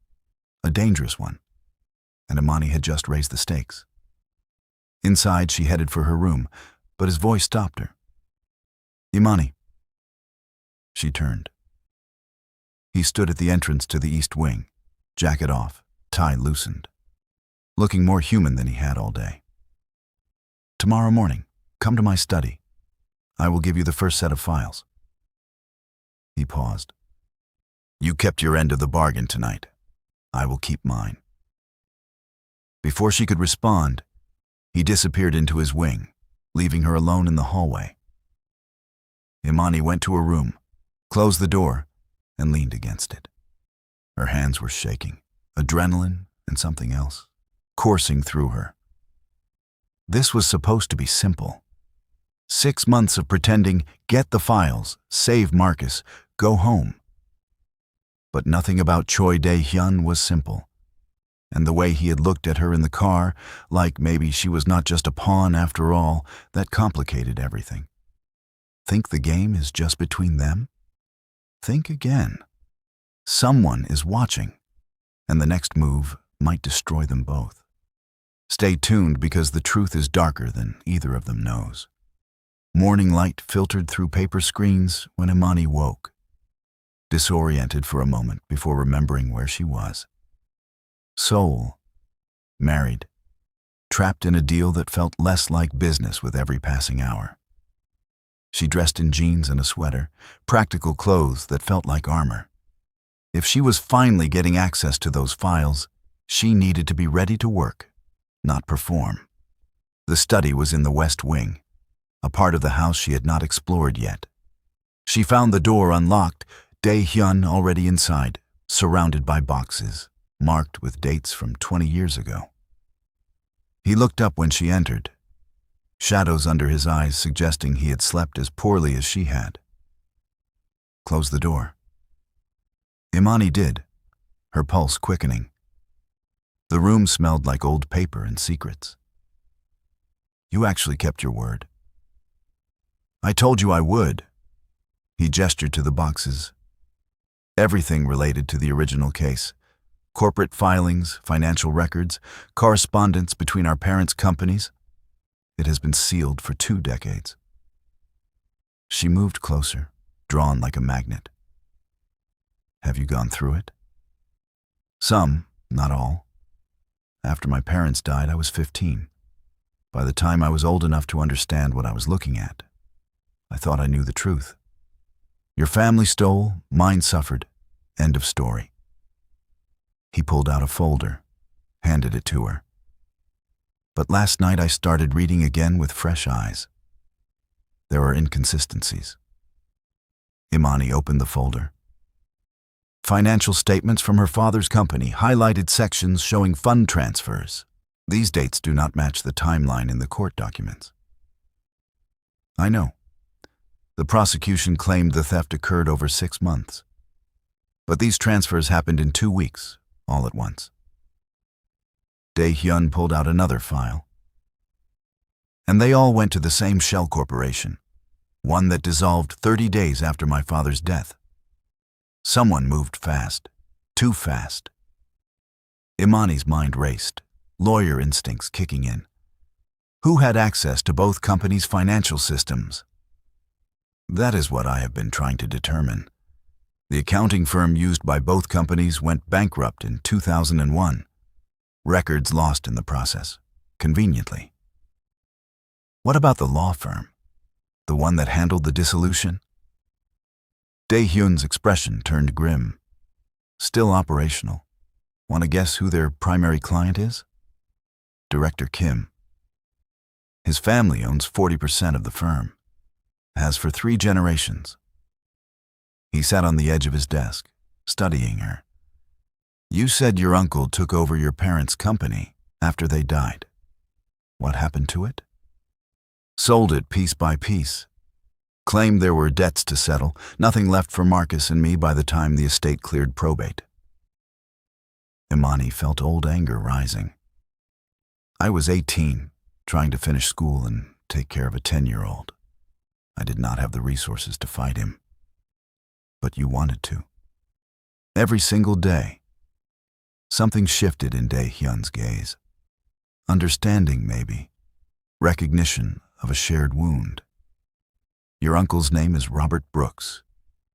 a dangerous one, and Imani had just raised the stakes. Inside, she headed for her room, but his voice stopped her. Imani. She turned. He stood at the entrance to the east wing, jacket off, tie loosened, looking more human than he had all day. Tomorrow morning, come to my study. I will give you the first set of files. He paused. You kept your end of the bargain tonight. I will keep mine. Before she could respond, he disappeared into his wing, leaving her alone in the hallway. Imani went to her room, closed the door, and leaned against it. Her hands were shaking, adrenaline and something else coursing through her. This was supposed to be simple. 6 months of pretending, get the files, save Marcus, go home. But nothing about Choi Dae-Hyun was simple. And the way he had looked at her in the car, like maybe she was not just a pawn after all, that complicated everything. Think the game is just between them? Think again. Someone is watching, and the next move might destroy them both. Stay tuned because the truth is darker than either of them knows. Morning light filtered through paper screens when Imani woke, disoriented for a moment before remembering where she was. Seoul, married, trapped in a deal that felt less like business with every passing hour. She dressed in jeans and a sweater, practical clothes that felt like armor. If she was finally getting access to those files, she needed to be ready to work, not perform. The study was in the west wing, a part of the house she had not explored yet. She found the door unlocked, Dae-Hyun already inside, surrounded by boxes, marked with dates from 20 years ago. He looked up when she entered, shadows under his eyes suggesting he had slept as poorly as she had. Close the door. Imani did, her pulse quickening. The room smelled like old paper and secrets. You actually kept your word. I told you I would. He gestured to the boxes. Everything related to the original case. Corporate filings, financial records, correspondence between our parents' companies. It has been sealed for 2 decades. She moved closer, drawn like a magnet. Have you gone through it? Some, not all. After my parents died, I was 15. By the time I was old enough to understand what I was looking at, I thought I knew the truth. Your family stole, mine suffered. End of story. He pulled out a folder, handed it to her. But last night I started reading again with fresh eyes. There are inconsistencies. Imani opened the folder. Financial statements from her father's company, highlighted sections showing fund transfers. These dates do not match the timeline in the court documents. I know. The prosecution claimed the theft occurred over 6 months. But these transfers happened in 2 weeks, all at once. Dae-Hyun pulled out another file. And they all went to the same shell corporation, one that dissolved 30 days after my father's death. Someone moved fast, too fast, Imani's mind raced, lawyer instincts kicking in. Who had access to both companies' financial systems? That is what I have been trying to determine. The accounting firm used by both companies went bankrupt in 2001. Records lost in the process, conveniently. What about the law firm? The one that handled the dissolution? Dae-Hyun's expression turned grim. Still operational. Want to guess who their primary client is? Director Kim. His family owns 40% of the firm. Has for 3 generations. He sat on the edge of his desk, studying her. You said your uncle took over your parents' company after they died. What happened to it? Sold it piece by piece. Claimed there were debts to settle, nothing left for Marcus and me by the time the estate cleared probate. Imani felt old anger rising. I was 18, trying to finish school and take care of a 10-year-old. I did not have the resources to fight him. But you wanted to. Every single day. Something shifted in Dae-Hyun's gaze. Understanding, maybe. Recognition of a shared wound. Your uncle's name is Robert Brooks.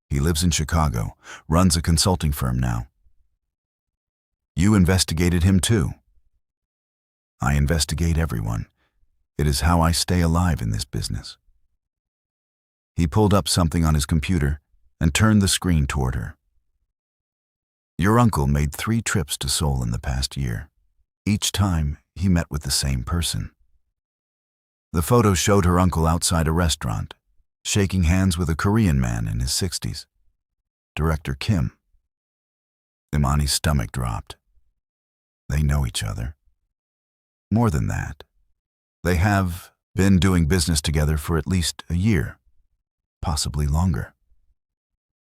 He lives in Chicago, runs a consulting firm now. You investigated him too. I investigate everyone. It is how I stay alive in this business. He pulled up something on his computer and turned the screen toward her. Your uncle made 3 trips to Seoul in the past year. Each time, he met with the same person. The photo showed her uncle outside a restaurant, shaking hands with a Korean man in his 60s. Director Kim. Imani's stomach dropped. They know each other. More than that, they have been doing business together for at least a year, possibly longer.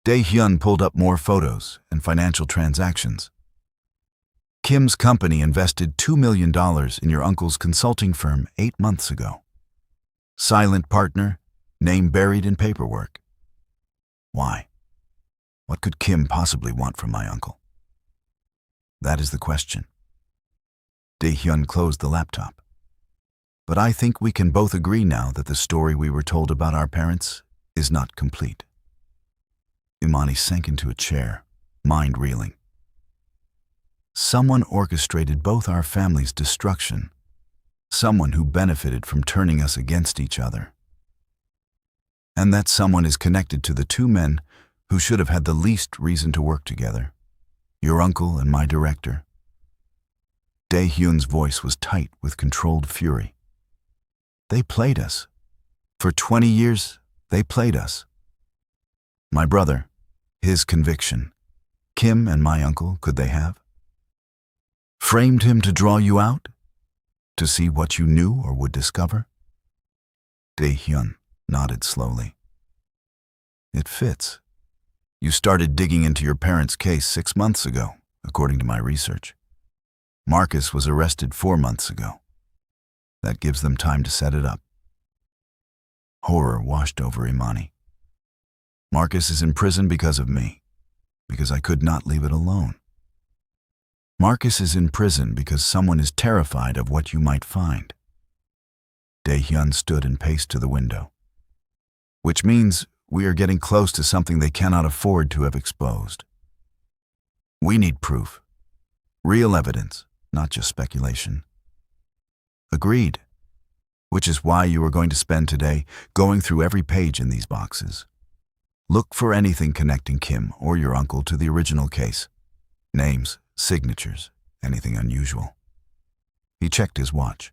Dae-Hyun pulled up more photos and financial transactions. Kim's company invested $2 million in your uncle's consulting firm 8 months ago. Silent partner, name buried in paperwork. Why? What could Kim possibly want from my uncle? That is the question. Dae-Hyun closed the laptop. But I think we can both agree now that the story we were told about our parents is not complete. Imani sank into a chair, mind reeling. Someone orchestrated both our families' destruction. Someone who benefited from turning us against each other. And that someone is connected to the 2 men who should have had the least reason to work together. Your uncle and my director. Dae-Hyun's voice was tight with controlled fury. They played us. For 20 years, they played us. My brother, his conviction. Kim and my uncle, could they have? Framed him to draw you out? To see what you knew or would discover? Dae-Hyun nodded slowly. It fits. You started digging into your parents' case 6 months ago, according to my research. Marcus was arrested 4 months ago. That gives them time to set it up. Horror washed over Imani. Marcus is in prison because of me, because I could not leave it alone. Marcus is in prison because someone is terrified of what you might find. Dae-Hyun stood and paced to the window. Which means we are getting close to something they cannot afford to have exposed. We need proof. Real evidence, not just speculation. Agreed. Which is why you are going to spend today going through every page in these boxes. Look for anything connecting Kim or your uncle to the original case. Names, signatures, anything unusual. He checked his watch.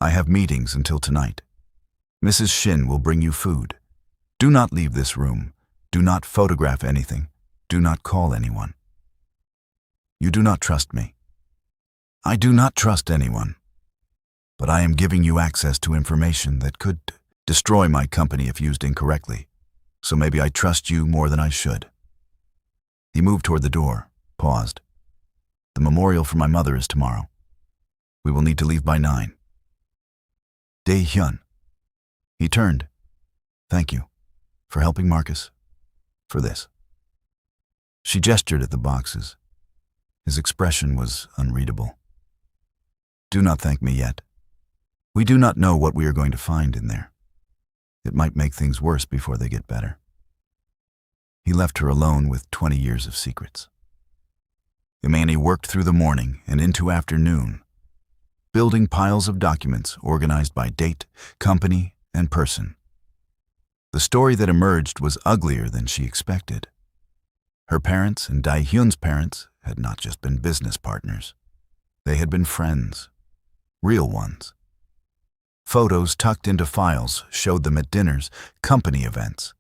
I have meetings until tonight. Mrs. Shin will bring you food. Do not leave this room. Do not photograph anything. Do not call anyone. You do not trust me. I do not trust anyone. But I am giving you access to information that could destroy my company if used incorrectly. So maybe I trust you more than I should. He moved toward the door, paused. The memorial for my mother is tomorrow. We will need to leave by 9. Dae-Hyun. He turned. Thank you. For helping Marcus. For this. She gestured at the boxes. His expression was unreadable. "Do not thank me yet. We do not know what we are going to find in there. It might make things worse before they get better." He left her alone with 20 years of secrets. Imani worked through the morning and into afternoon, building piles of documents organized by date, company, and person. The story that emerged was uglier than she expected. Her parents and Dae-Hyun's parents had not just been business partners. They had been friends, real ones. Photos tucked into files showed them at dinners, company events.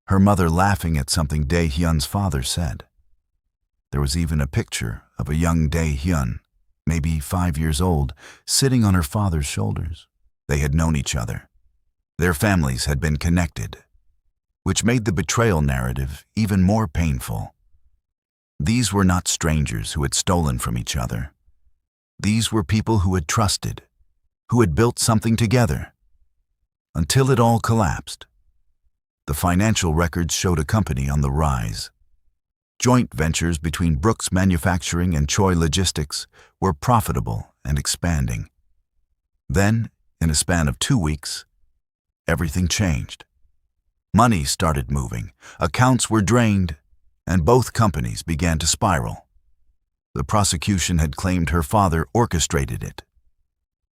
Her mother laughing at something Dae-Hyun's father said. There was even a picture of a young Dae-Hyun, maybe 5 years old, sitting on her father's shoulders. They had known each other. Their families had been connected, which made the betrayal narrative even more painful. These were not strangers who had stolen from each other. These were people who had trusted, who had built something together, until it all collapsed. The financial records showed a company on the rise. Joint ventures between Brooks Manufacturing and Choi Logistics were profitable and expanding. Then, in a span of 2 weeks, everything changed. Money started moving, accounts were drained, and both companies began to spiral. The prosecution had claimed her father orchestrated it,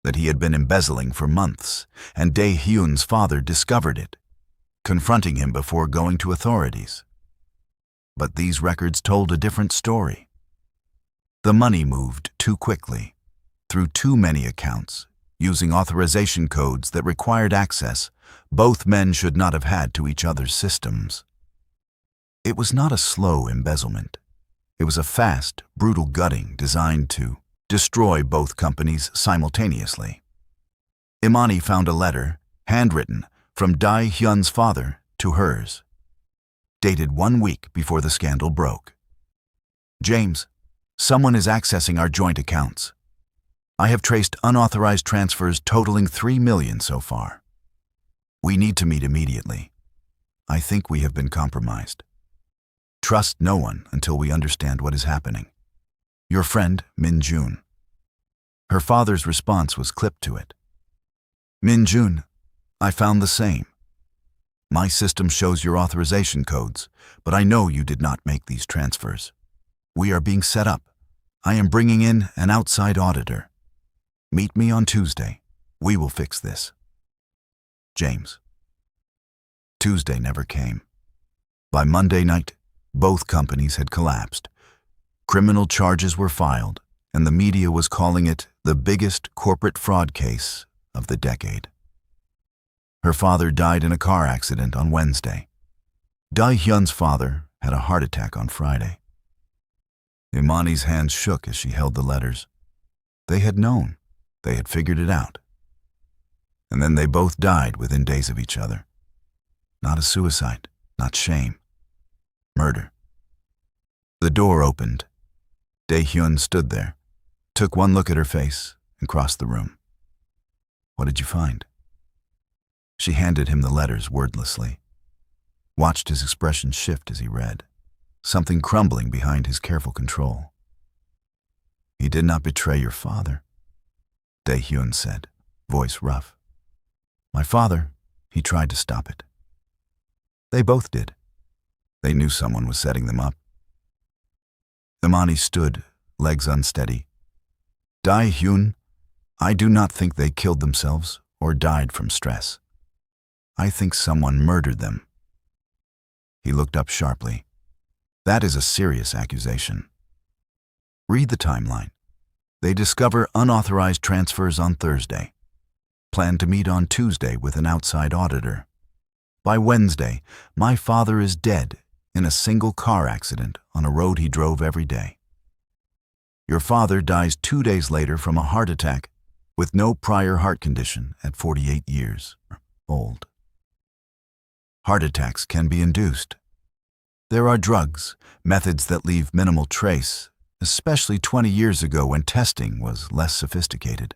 that he had been embezzling for months, and Dae-Hyun's father discovered it, confronting him before going to authorities. But these records told a different story. The money moved too quickly, through too many accounts, using authorization codes that required access both men should not have had to each other's systems. It was not a slow embezzlement. It was a fast, brutal gutting designed to destroy both companies simultaneously. Imani found a letter, handwritten, from Dae-Hyun's father to hers, dated 1 week before the scandal broke. "James, someone is accessing our joint accounts. I have traced unauthorized transfers totaling $3 million so far. We need to meet immediately. I think we have been compromised. Trust no one until we understand what is happening. Your friend, Min Jun." Her father's response was clipped to it. "Min Jun, I found the same. My system shows your authorization codes, but I know you did not make these transfers. We are being set up. I am bringing in an outside auditor. Meet me on Tuesday. We will fix this. James." Tuesday never came. By Monday night, both companies had collapsed. Criminal charges were filed, and the media was calling it the biggest corporate fraud case of the decade. Her father died in a car accident on Wednesday. Dae-Hyun's father had a heart attack on Friday. Imani's hands shook as she held the letters. They had known. They had figured it out. And then they both died within days of each other. Not a suicide, not shame. Murder. The door opened. Dae-Hyun stood there, took one look at her face, and crossed the room. "What did you find?" She handed him the letters wordlessly, watched his expression shift as he read, something crumbling behind his careful control. "He did not betray your father," Dae-Hyun said, voice rough. "My father, he tried to stop it. They both did. They knew someone was setting them up." Imani stood, legs unsteady. "Dae-Hyun, I do not think they killed themselves or died from stress. I think someone murdered them." He looked up sharply. "That is a serious accusation. Read the timeline. They discover unauthorized transfers on Thursday. Plan to meet on Tuesday with an outside auditor. By Wednesday, my father is dead in a single car accident on a road he drove every day. Your father dies 2 days later from a heart attack with no prior heart condition at 48 years old. Heart attacks can be induced. There are drugs, methods that leave minimal trace, especially 20 years ago when testing was less sophisticated."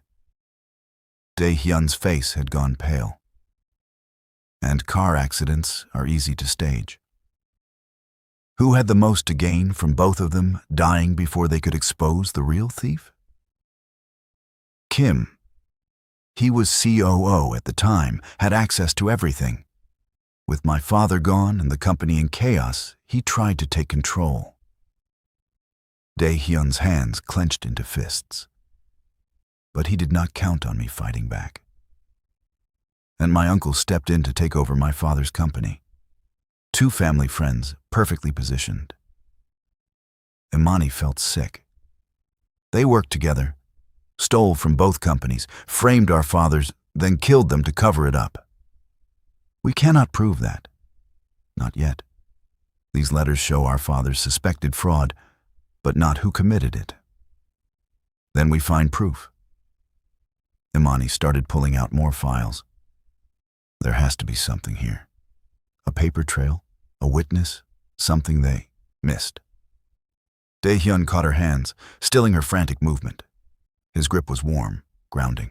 Dae-Hyun's face had gone pale. "And car accidents are easy to stage." Who had the most to gain from both of them dying before they could expose the real thief? Kim. He was COO at the time, had access to everything. With my father gone and the company in chaos, he tried to take control. Dae-Hyun's hands clenched into fists. But he did not count on me fighting back. And my uncle stepped in to take over my father's company. 2 family friends, perfectly positioned. Imani felt sick. They worked together, stole from both companies, framed our fathers, then killed them to cover it up. We cannot prove that. Not yet. These letters show our fathers suspected fraud, but not who committed it. Then we find proof. Imani started pulling out more files. There has to be something here. A paper trail, a witness, something they missed. Dae-Hyun caught her hands, stilling her frantic movement. His grip was warm, grounding.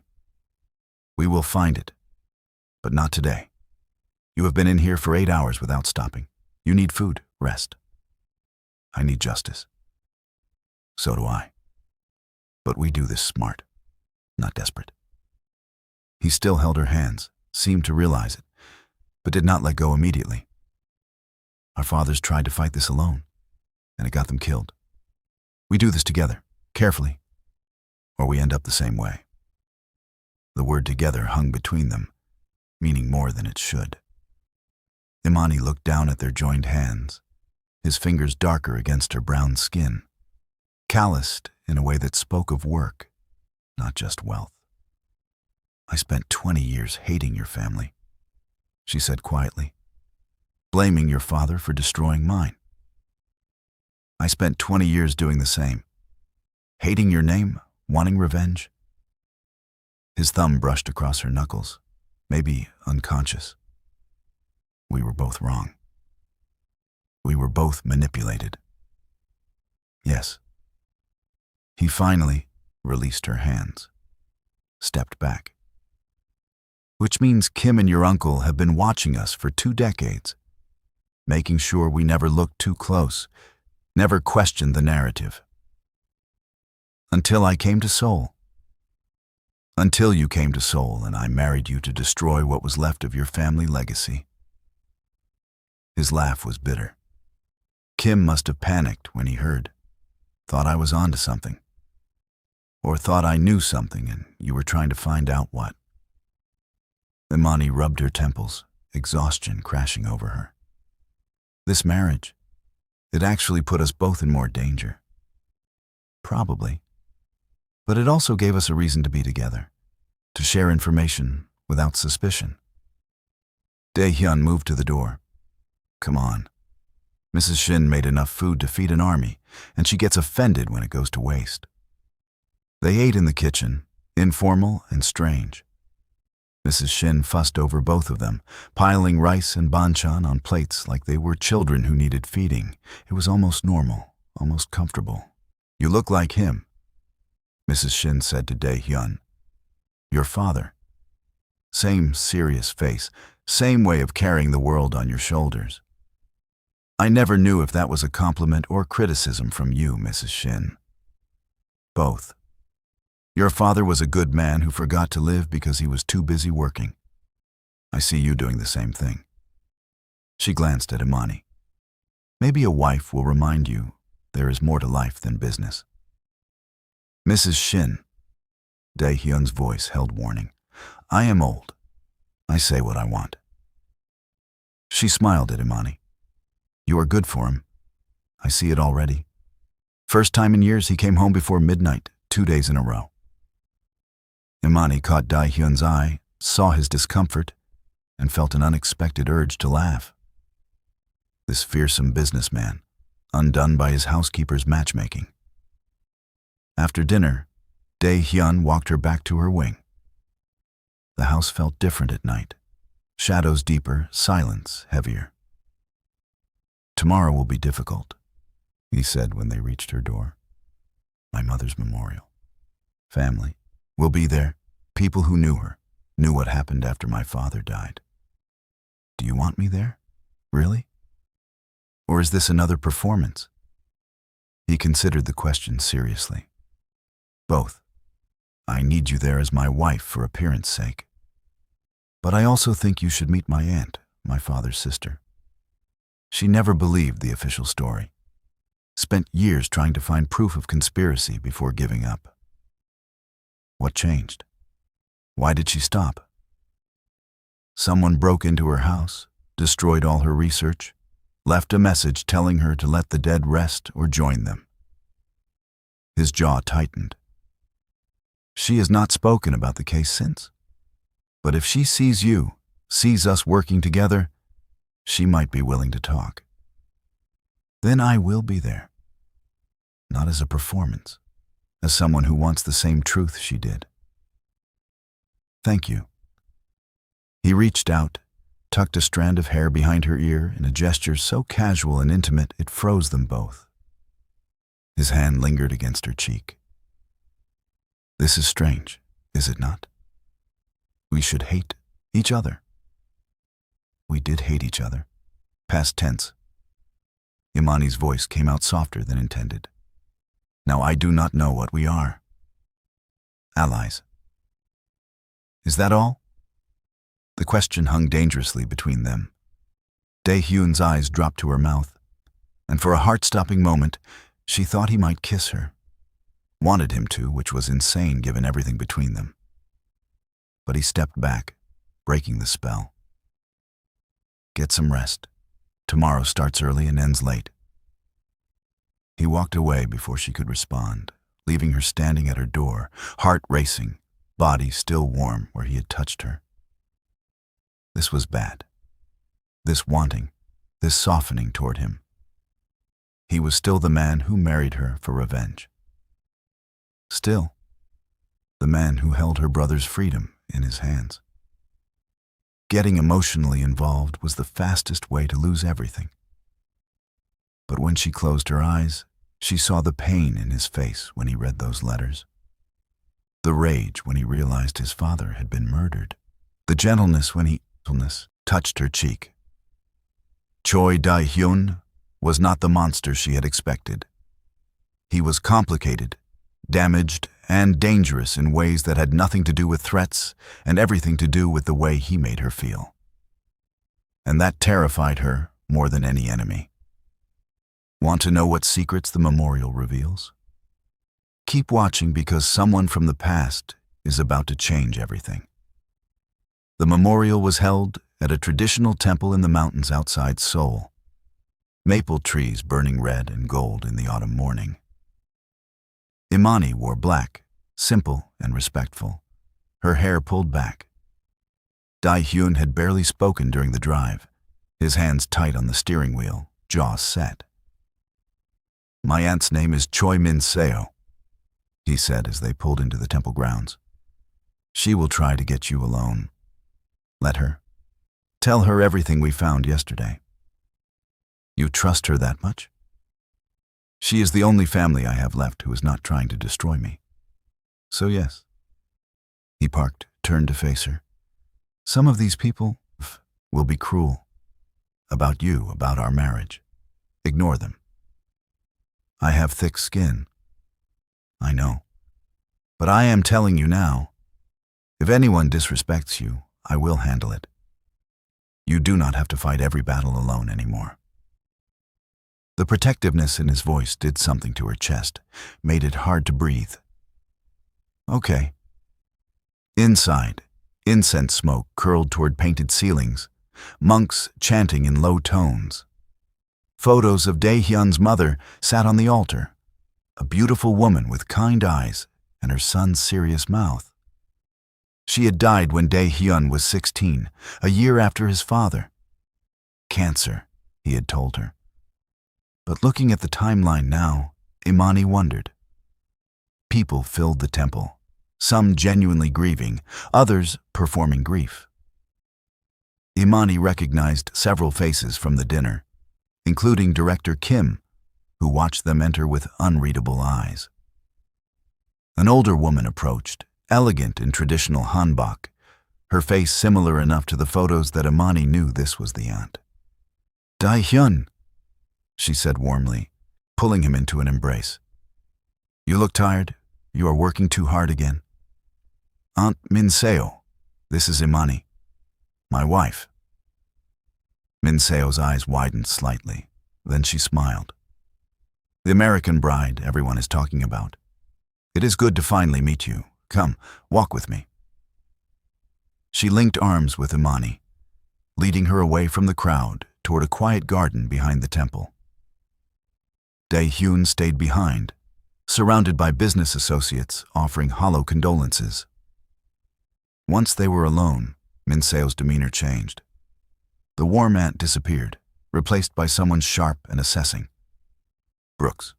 We will find it, but not today. You have been in here for 8 hours without stopping. You need food, rest. I need justice. So do I. But we do this smart, not desperate. He still held her hands, seemed to realize it, but did not let go immediately. Our fathers tried to fight this alone, and it got them killed. We do this together, carefully, or we end up the same way. The word together hung between them, meaning more than it should. Imani looked down at their joined hands, his fingers darker against her brown skin, calloused in a way that spoke of work, not just wealth. I spent 20 years hating your family, she said quietly, blaming your father for destroying mine. I spent 20 years doing the same, hating your name, wanting revenge. His thumb brushed across her knuckles, maybe unconscious. We were both wrong. We were both manipulated. Yes. He finally released her hands, stepped back. Which means Kim and your uncle have been watching us for 2 decades, making sure we never looked too close, never questioned the narrative. Until I came to Seoul. Until you came to Seoul and I married you to destroy what was left of your family legacy. His laugh was bitter. Kim must have panicked when he heard, thought I was onto something. Or thought I knew something and you were trying to find out what. Imani rubbed her temples, exhaustion crashing over her. This marriage, it actually put us both in more danger. Probably. But it also gave us a reason to be together, to share information without suspicion. Dae-Hyun moved to the door. Come on. Mrs. Shin made enough food to feed an army, and she gets offended when it goes to waste. They ate in the kitchen, informal and strange. Mrs. Shin fussed over both of them, piling rice and banchan on plates like they were children who needed feeding. It was almost normal, almost comfortable. You look like him, Mrs. Shin said to Dae-Hyun. Your father. Same serious face, same way of carrying the world on your shoulders. I never knew if that was a compliment or criticism from you, Mrs. Shin. Both. Your father was a good man who forgot to live because he was too busy working. I see you doing the same thing. She glanced at Imani. Maybe a wife will remind you there is more to life than business. Mrs. Shin. Dae-Hyun's voice held warning. I am old. I say what I want. She smiled at Imani. You are good for him. I see it already. First time in years he came home before midnight, 2 days in a row. Imani caught Dae-Hyun's eye, saw his discomfort, and felt an unexpected urge to laugh. This fearsome businessman, undone by his housekeeper's matchmaking. After dinner, Dae-Hyun walked her back to her wing. The house felt different at night. Shadows deeper, silence heavier. Tomorrow will be difficult, he said when they reached her door. My mother's memorial. Family. We'll be there. People who knew her, knew what happened after my father died. Do you want me there? Really? Or is this another performance? He considered the question seriously. Both. I need you there as my wife for appearance sake. But I also think you should meet my aunt, my father's sister. She never believed the official story. Spent years trying to find proof of conspiracy before giving up. What changed? Why did she stop? Someone broke into her house, destroyed all her research, left a message telling her to let the dead rest or join them. His jaw tightened. She has not spoken about the case since. But if she sees you, sees us working together, she might be willing to talk. Then I will be there. Not as a performance, as someone who wants the same truth she did. Thank you. He reached out, tucked a strand of hair behind her ear in a gesture so casual and intimate it froze them both. His hand lingered against her cheek. This is strange, is it not? We should hate each other. We did hate each other. Past tense. Imani's voice came out softer than intended. Now I do not know what we are. Allies. Is that all? The question hung dangerously between them. Dae-Hyun's eyes dropped to her mouth, and for a heart-stopping moment, she thought he might kiss her. Wanted him to, which was insane given everything between them. But he stepped back, breaking the spell. Get some rest. Tomorrow starts early and ends late. He walked away before she could respond, leaving her standing at her door, heart racing, body still warm where he had touched her. This was bad. This wanting, this softening toward him. He was still the man who married her for revenge. Still, the man who held her brother's freedom in his hands. Getting emotionally involved was the fastest way to lose everything. But when she closed her eyes, she saw the pain in his face when he read those letters. The rage when he realized his father had been murdered. The gentleness when he touched her cheek. Choi Dae-Hyun was not the monster she had expected. He was complicated, damaged, and dangerous in ways that had nothing to do with threats and everything to do with the way he made her feel. And that terrified her more than any enemy. Want to know what secrets the memorial reveals? Keep watching because someone from the past is about to change everything. The memorial was held at a traditional temple in the mountains outside Seoul. Maple trees burning red and gold in the autumn morning. Imani wore black, simple and respectful, her hair pulled back. Dae-Hyun had barely spoken during the drive, his hands tight on the steering wheel, jaw set. My aunt's name is Choi Min-seo, he said as they pulled into the temple grounds. She will try to get you alone. Let her. Tell her everything we found yesterday. You trust her that much? She is the only family I have left who is not trying to destroy me. So yes. He parked, turned to face her. Some of these people will be cruel. About you, about our marriage. Ignore them. I have thick skin. I know. But I am telling you now, if anyone disrespects you, I will handle it. You do not have to fight every battle alone anymore. The protectiveness in his voice did something to her chest, made it hard to breathe. Okay. Inside, incense smoke curled toward painted ceilings, monks chanting in low tones. Photos of Dae-Hyun's mother sat on the altar, a beautiful woman with kind eyes and her son's serious mouth. She had died when Dae-Hyun was 16, a year after his father. Cancer, he had told her. But looking at the timeline now, Imani wondered. People filled the temple, some genuinely grieving, others performing grief. Imani recognized several faces from the dinner, including director Kim, who watched them enter with unreadable eyes. An older woman approached, elegant in traditional hanbok, her face similar enough to the photos that Imani knew this was the aunt. Dae-Hyun, she said warmly, pulling him into an embrace. You look tired. You are working too hard again. Aunt Min Seo, this is Imani, my wife. Min Seo's eyes widened slightly, then she smiled. The American bride everyone is talking about. It is good to finally meet you. Come, walk with me. She linked arms with Imani, leading her away from the crowd toward a quiet garden behind the temple. Dae-Hyun stayed behind, surrounded by business associates offering hollow condolences. Once they were alone, Min Seo's demeanor changed. The warm aunt disappeared, replaced by someone sharp and assessing. Brooks.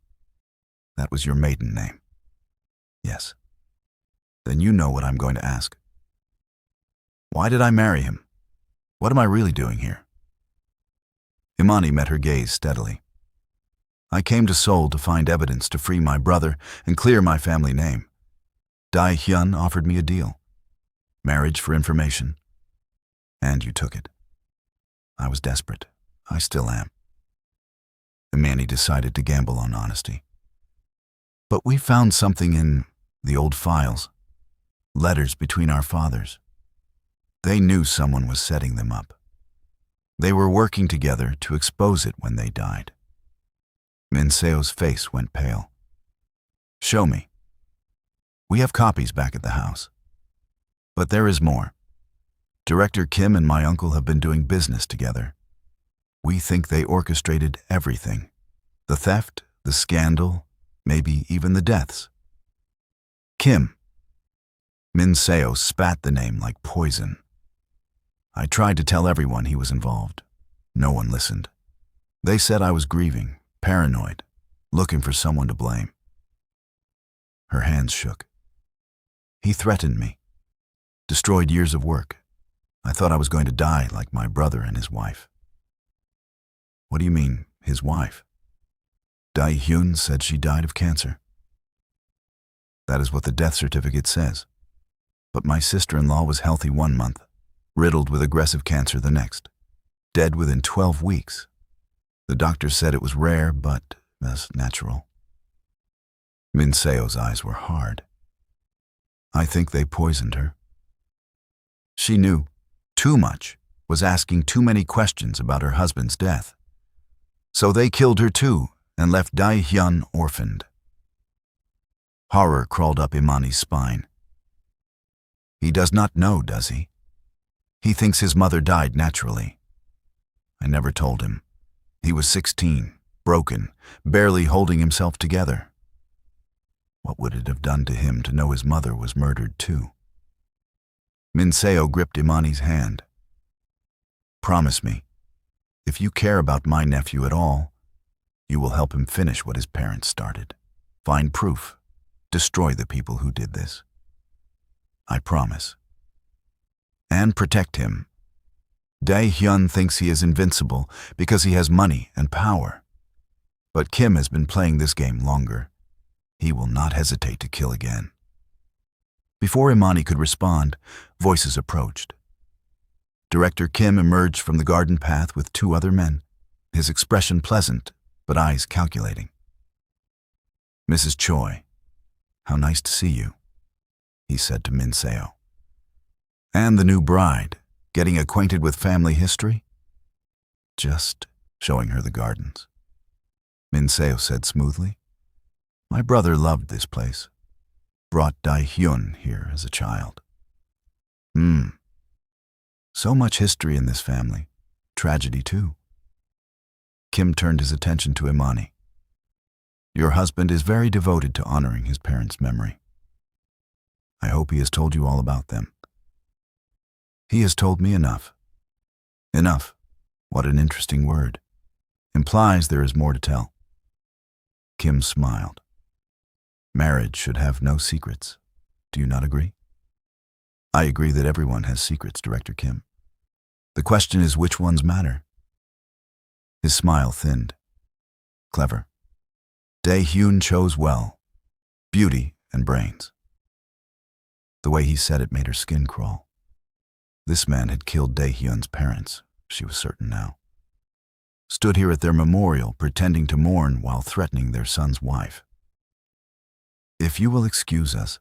That was your maiden name. Yes. Then you know what I'm going to ask. Why did I marry him? What am I really doing here? Imani met her gaze steadily. I came to Seoul to find evidence to free my brother and clear my family name. Dae-Hyun offered me a deal. Marriage for information. And you took it. I was desperate. I still am. Imani decided to gamble on honesty. But we found something in the old files. Letters between our fathers. They knew someone was setting them up. They were working together to expose it when they died. Min Seo's face went pale. Show me. We have copies back at the house. But there is more. Director Kim and my uncle have been doing business together. We think they orchestrated everything. The theft, the scandal, maybe even the deaths. Kim. Min Seo spat the name like poison. I tried to tell everyone he was involved. No one listened. They said I was grieving, paranoid, looking for someone to blame. Her hands shook. He threatened me. Destroyed years of work. I thought I was going to die like my brother and his wife. What do you mean, his wife? Dae-Hyun said she died of cancer. That is what the death certificate says. But my sister-in-law was healthy 1 month, riddled with aggressive cancer the next, dead within 12 weeks. The doctor said it was rare, but as natural. Min Seo's eyes were hard. I think they poisoned her. She knew, too much, was asking too many questions about her husband's death. So they killed her too and left Dae-Hyun orphaned. Horror crawled up Imani's spine. He does not know, does he? He thinks his mother died naturally. I never told him. He was 16, broken, barely holding himself together. What would it have done to him to know his mother was murdered too? Min Seo gripped Imani's hand. Promise me, if you care about my nephew at all, you will help him finish what his parents started. Find proof. Destroy the people who did this. I promise. And protect him. Dae-Hyun thinks he is invincible because he has money and power. But Kim has been playing this game longer. He will not hesitate to kill again. Before Imani could respond, voices approached. Director Kim emerged from the garden path with 2 other men, his expression pleasant, but eyes calculating. Mrs. Choi, how nice to see you, he said to Min Seo. And the new bride, getting acquainted with family history? Just showing her the gardens. Min Seo said smoothly. My brother loved this place. Brought Dae-Hyun here as a child. So much history in this family. Tragedy too. Kim turned his attention to Imani. Your husband is very devoted to honoring his parents' memory. I hope he has told you all about them. He has told me enough. Enough. What an interesting word. Implies there is more to tell. Kim smiled. Marriage should have no secrets. Do you not agree? I agree that everyone has secrets, Director Kim. The question is which ones matter. His smile thinned. Clever. Dae-Hyun chose well. Beauty and brains. The way he said it made her skin crawl. This man had killed Dae-Hyun's parents, she was certain now. stood here at their memorial pretending to mourn while threatening their son's wife. "If you will excuse us,"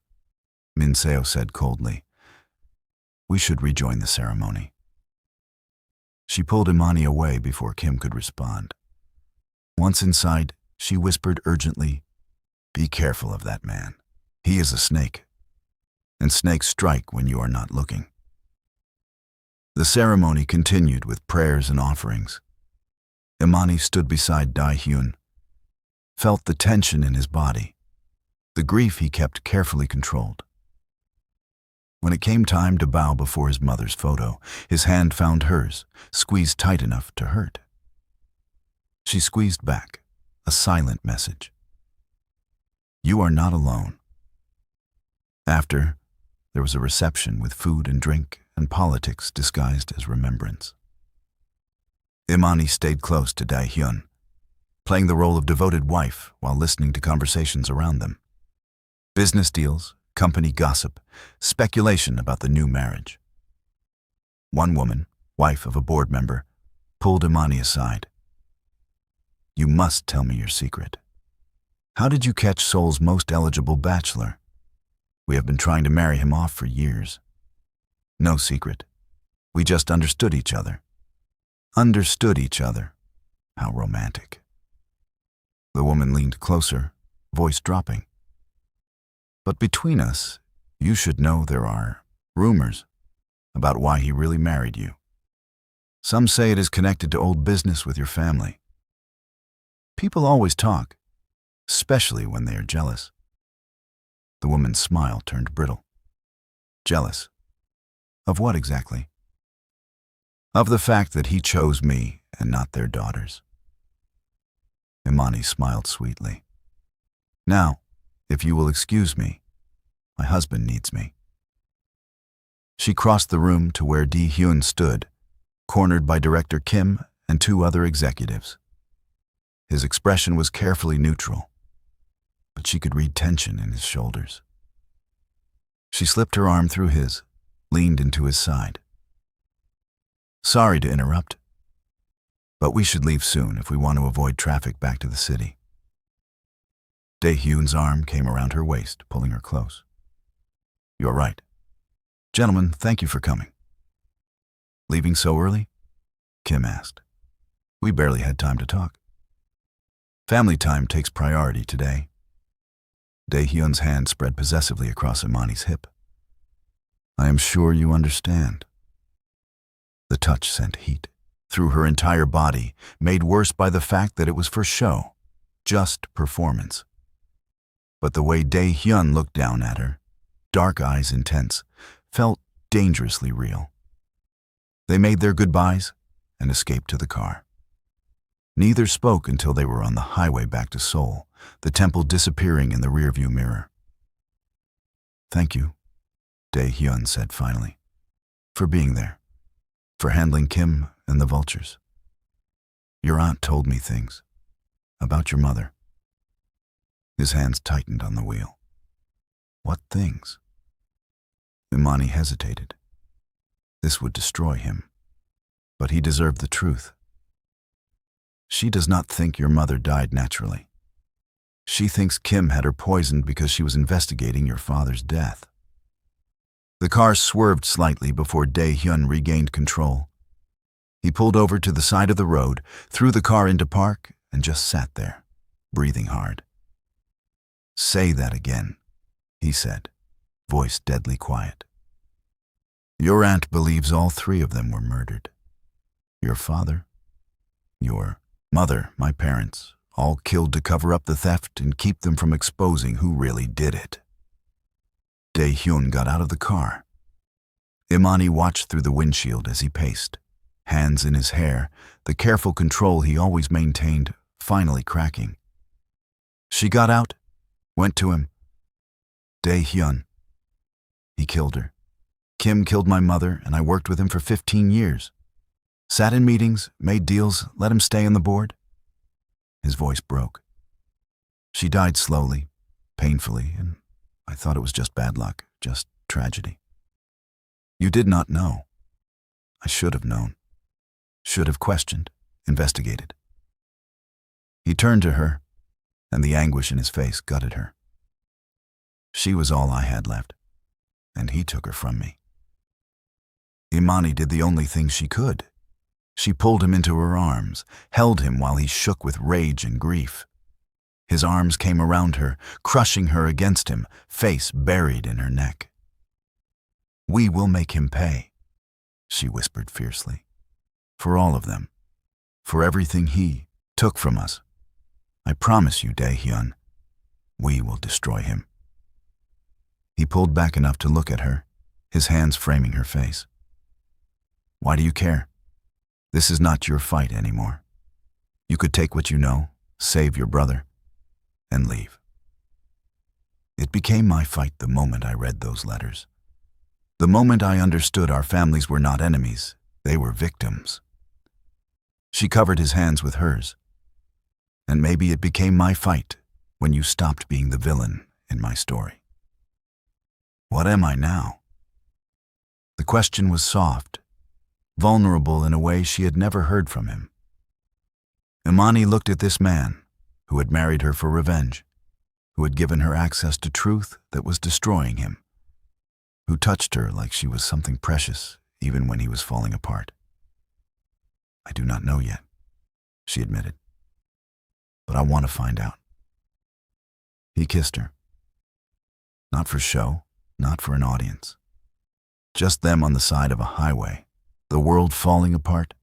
Min Seo said coldly, "we should rejoin the ceremony." She pulled Imani away before Kim could respond. Once inside, she whispered urgently, "Be careful of that man. He is a snake, and snakes strike when you are not looking." The ceremony continued with prayers and offerings. Imani stood beside Dae-Hyun, felt the tension in his body, the grief he kept carefully controlled. When it came time to bow before his mother's photo, his hand found hers, squeezed tight enough to hurt. She squeezed back, a silent message. "You are not alone." After, there was a reception with food and drink and politics disguised as remembrance. Imani stayed close to Dae-Hyun, playing the role of devoted wife while listening to conversations around them. Business deals, company gossip, speculation about the new marriage. One woman, wife of a board member, pulled Imani aside. "You must tell me your secret. How did you catch Seoul's most eligible bachelor? We have been trying to marry him off for years." "No secret. We just understood each other." Understood each other. How romantic. The woman leaned closer, voice dropping. "But between us, you should know there are rumors about why he really married you. Some say it is connected to old business with your family. People always talk, especially when they are jealous." The woman's smile turned brittle. "Jealous? Of what exactly?" "Of the fact that he chose me and not their daughters." Imani smiled sweetly. "Now, if you will excuse me, my husband needs me." She crossed the room to where Dae-Hyun stood, cornered by Director Kim and two other executives. His expression was carefully neutral, but she could read tension in his shoulders. She slipped her arm through his, leaned into his side. "Sorry to interrupt, but we should leave soon if we want to avoid traffic back to the city." Dae-Hyun's arm came around her waist, pulling her close. "You're right. Gentlemen, thank you for coming." "Leaving so early?" Kim asked. "We barely had time to talk." "Family time takes priority today." Dae-Hyun's hand spread possessively across Imani's hip. "I am sure you understand." The touch sent heat through her entire body, made worse by the fact that it was for show, just performance. But the way Dae-Hyun looked down at her, dark eyes intense, felt dangerously real. They made their goodbyes and escaped to the car. Neither spoke until they were on the highway back to Seoul, the temple disappearing in the rearview mirror. "Thank you," Dae-Hyun said finally, "for being there, for handling Kim and the vultures. Your aunt told me things about your mother." His hands tightened on the wheel. "What things?" Imani hesitated. This would destroy him, but he deserved the truth. "She does not think your mother died naturally. She thinks Kim had her poisoned because she was investigating your father's death." The car swerved slightly before Dae-Hyun regained control. He pulled over to the side of the road, threw the car into park, and just sat there, breathing hard. "Say that again," he said, voice deadly quiet. "Your aunt believes all three of them were murdered. Your father, your mother, my parents, all killed to cover up the theft and keep them from exposing who really did it." Dae-Hyun got out of the car. Imani watched through the windshield as he paced, hands in his hair, the careful control he always maintained finally cracking. She got out, went to him. "Dae-Hyun. He killed her. Kim killed my mother, and I worked with him for 15 years. Sat in meetings, made deals, let him stay on the board." His voice broke. "She died slowly, painfully, and I thought it was just bad luck, just tragedy. You did not know. I should have known. Should have questioned, investigated. He turned to her, and the anguish in his face gutted her. She was all I had left, and he took her from me. Imani did the only thing she could. She pulled him into her arms, held him while he shook with rage and grief. His arms came around her, crushing her against him, face buried in her neck. "We will make him pay," she whispered fiercely. "For all of them. For everything he took from us. I promise you, Dae-Hyun, we will destroy him." He pulled back enough to look at her, his hands framing her face. "Why do you care? This is not your fight anymore. You could take what you know, save your brother, and leave." It became my fight the moment I read those letters. The moment I understood our families were not enemies, they were victims. She covered his hands with hers. And maybe it became my fight when you stopped being the villain in my story. What am I now? The question was soft, vulnerable in a way she had never heard from him. Imani looked at this man who had married her for revenge, who had given her access to truth that was destroying him, who touched her like she was something precious even when he was falling apart. "I do not know yet," she admitted, "but I want to find out." He kissed her. Not for show, not for an audience. Just them on the side of a highway, the world falling apart,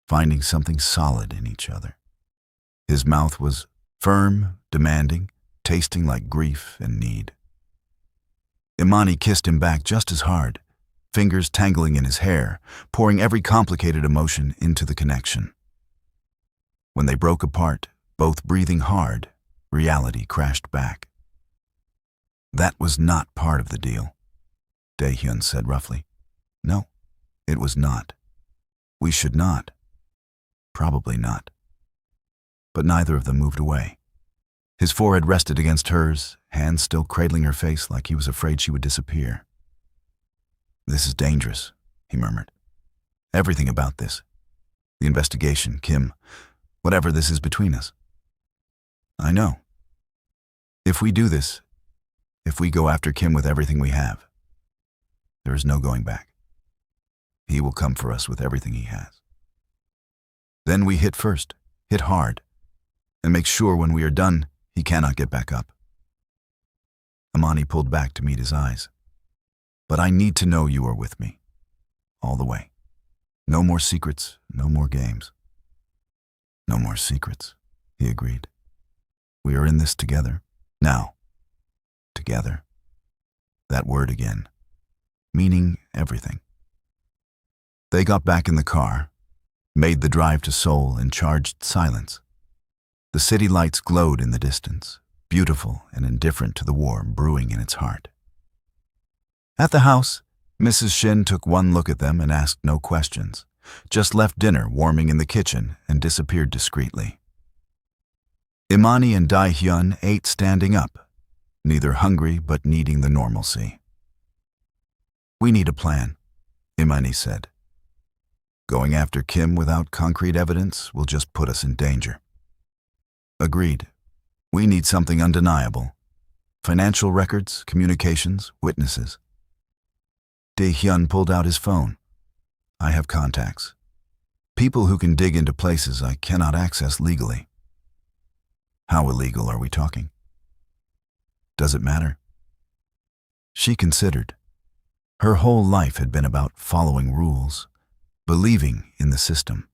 finding something solid in each other. His mouth was firm, demanding, tasting like grief and need. Imani kissed him back just as hard, fingers tangling in his hair, pouring every complicated emotion into the connection. When they broke apart, both breathing hard, reality crashed back. "That was not part of the deal," Dae-Hyun said roughly. "No, it was not. We should not. Probably not." But neither of them moved away. His forehead rested against hers, hands still cradling her face like he was afraid she would disappear. "This is dangerous," he murmured. "Everything about this. The investigation, Kim, whatever this is between us. I know. If we do this, if we go after Kim with everything we have, there is no going back. He will come for us with everything he has. Then we hit first, hit hard, and make sure when we are done, he cannot get back up." Imani pulled back to meet his eyes. "But I need to know you are with me, all the way. No more secrets, no more games." "No more secrets," he agreed. "We are in this together, now. Together. That word again, meaning everything." They got back in the car, made the drive to Seoul in charged silence. The city lights glowed in the distance, beautiful and indifferent to the war brewing in its heart. At the house, Mrs. Shin took one look at them and asked no questions, just left dinner warming in the kitchen and disappeared discreetly. Imani and Dae-Hyun ate standing up, neither hungry but needing the normalcy. "We need a plan," Imani said. "Going after Kim without concrete evidence will just put us in danger." "Agreed. We need something undeniable. Financial records, communications, witnesses." Dae-Hyun pulled out his phone. "I have contacts. People who can dig into places I cannot access legally." "How illegal are we talking?" "Does it matter?" She considered. Her whole life had been about following rules, believing in the system.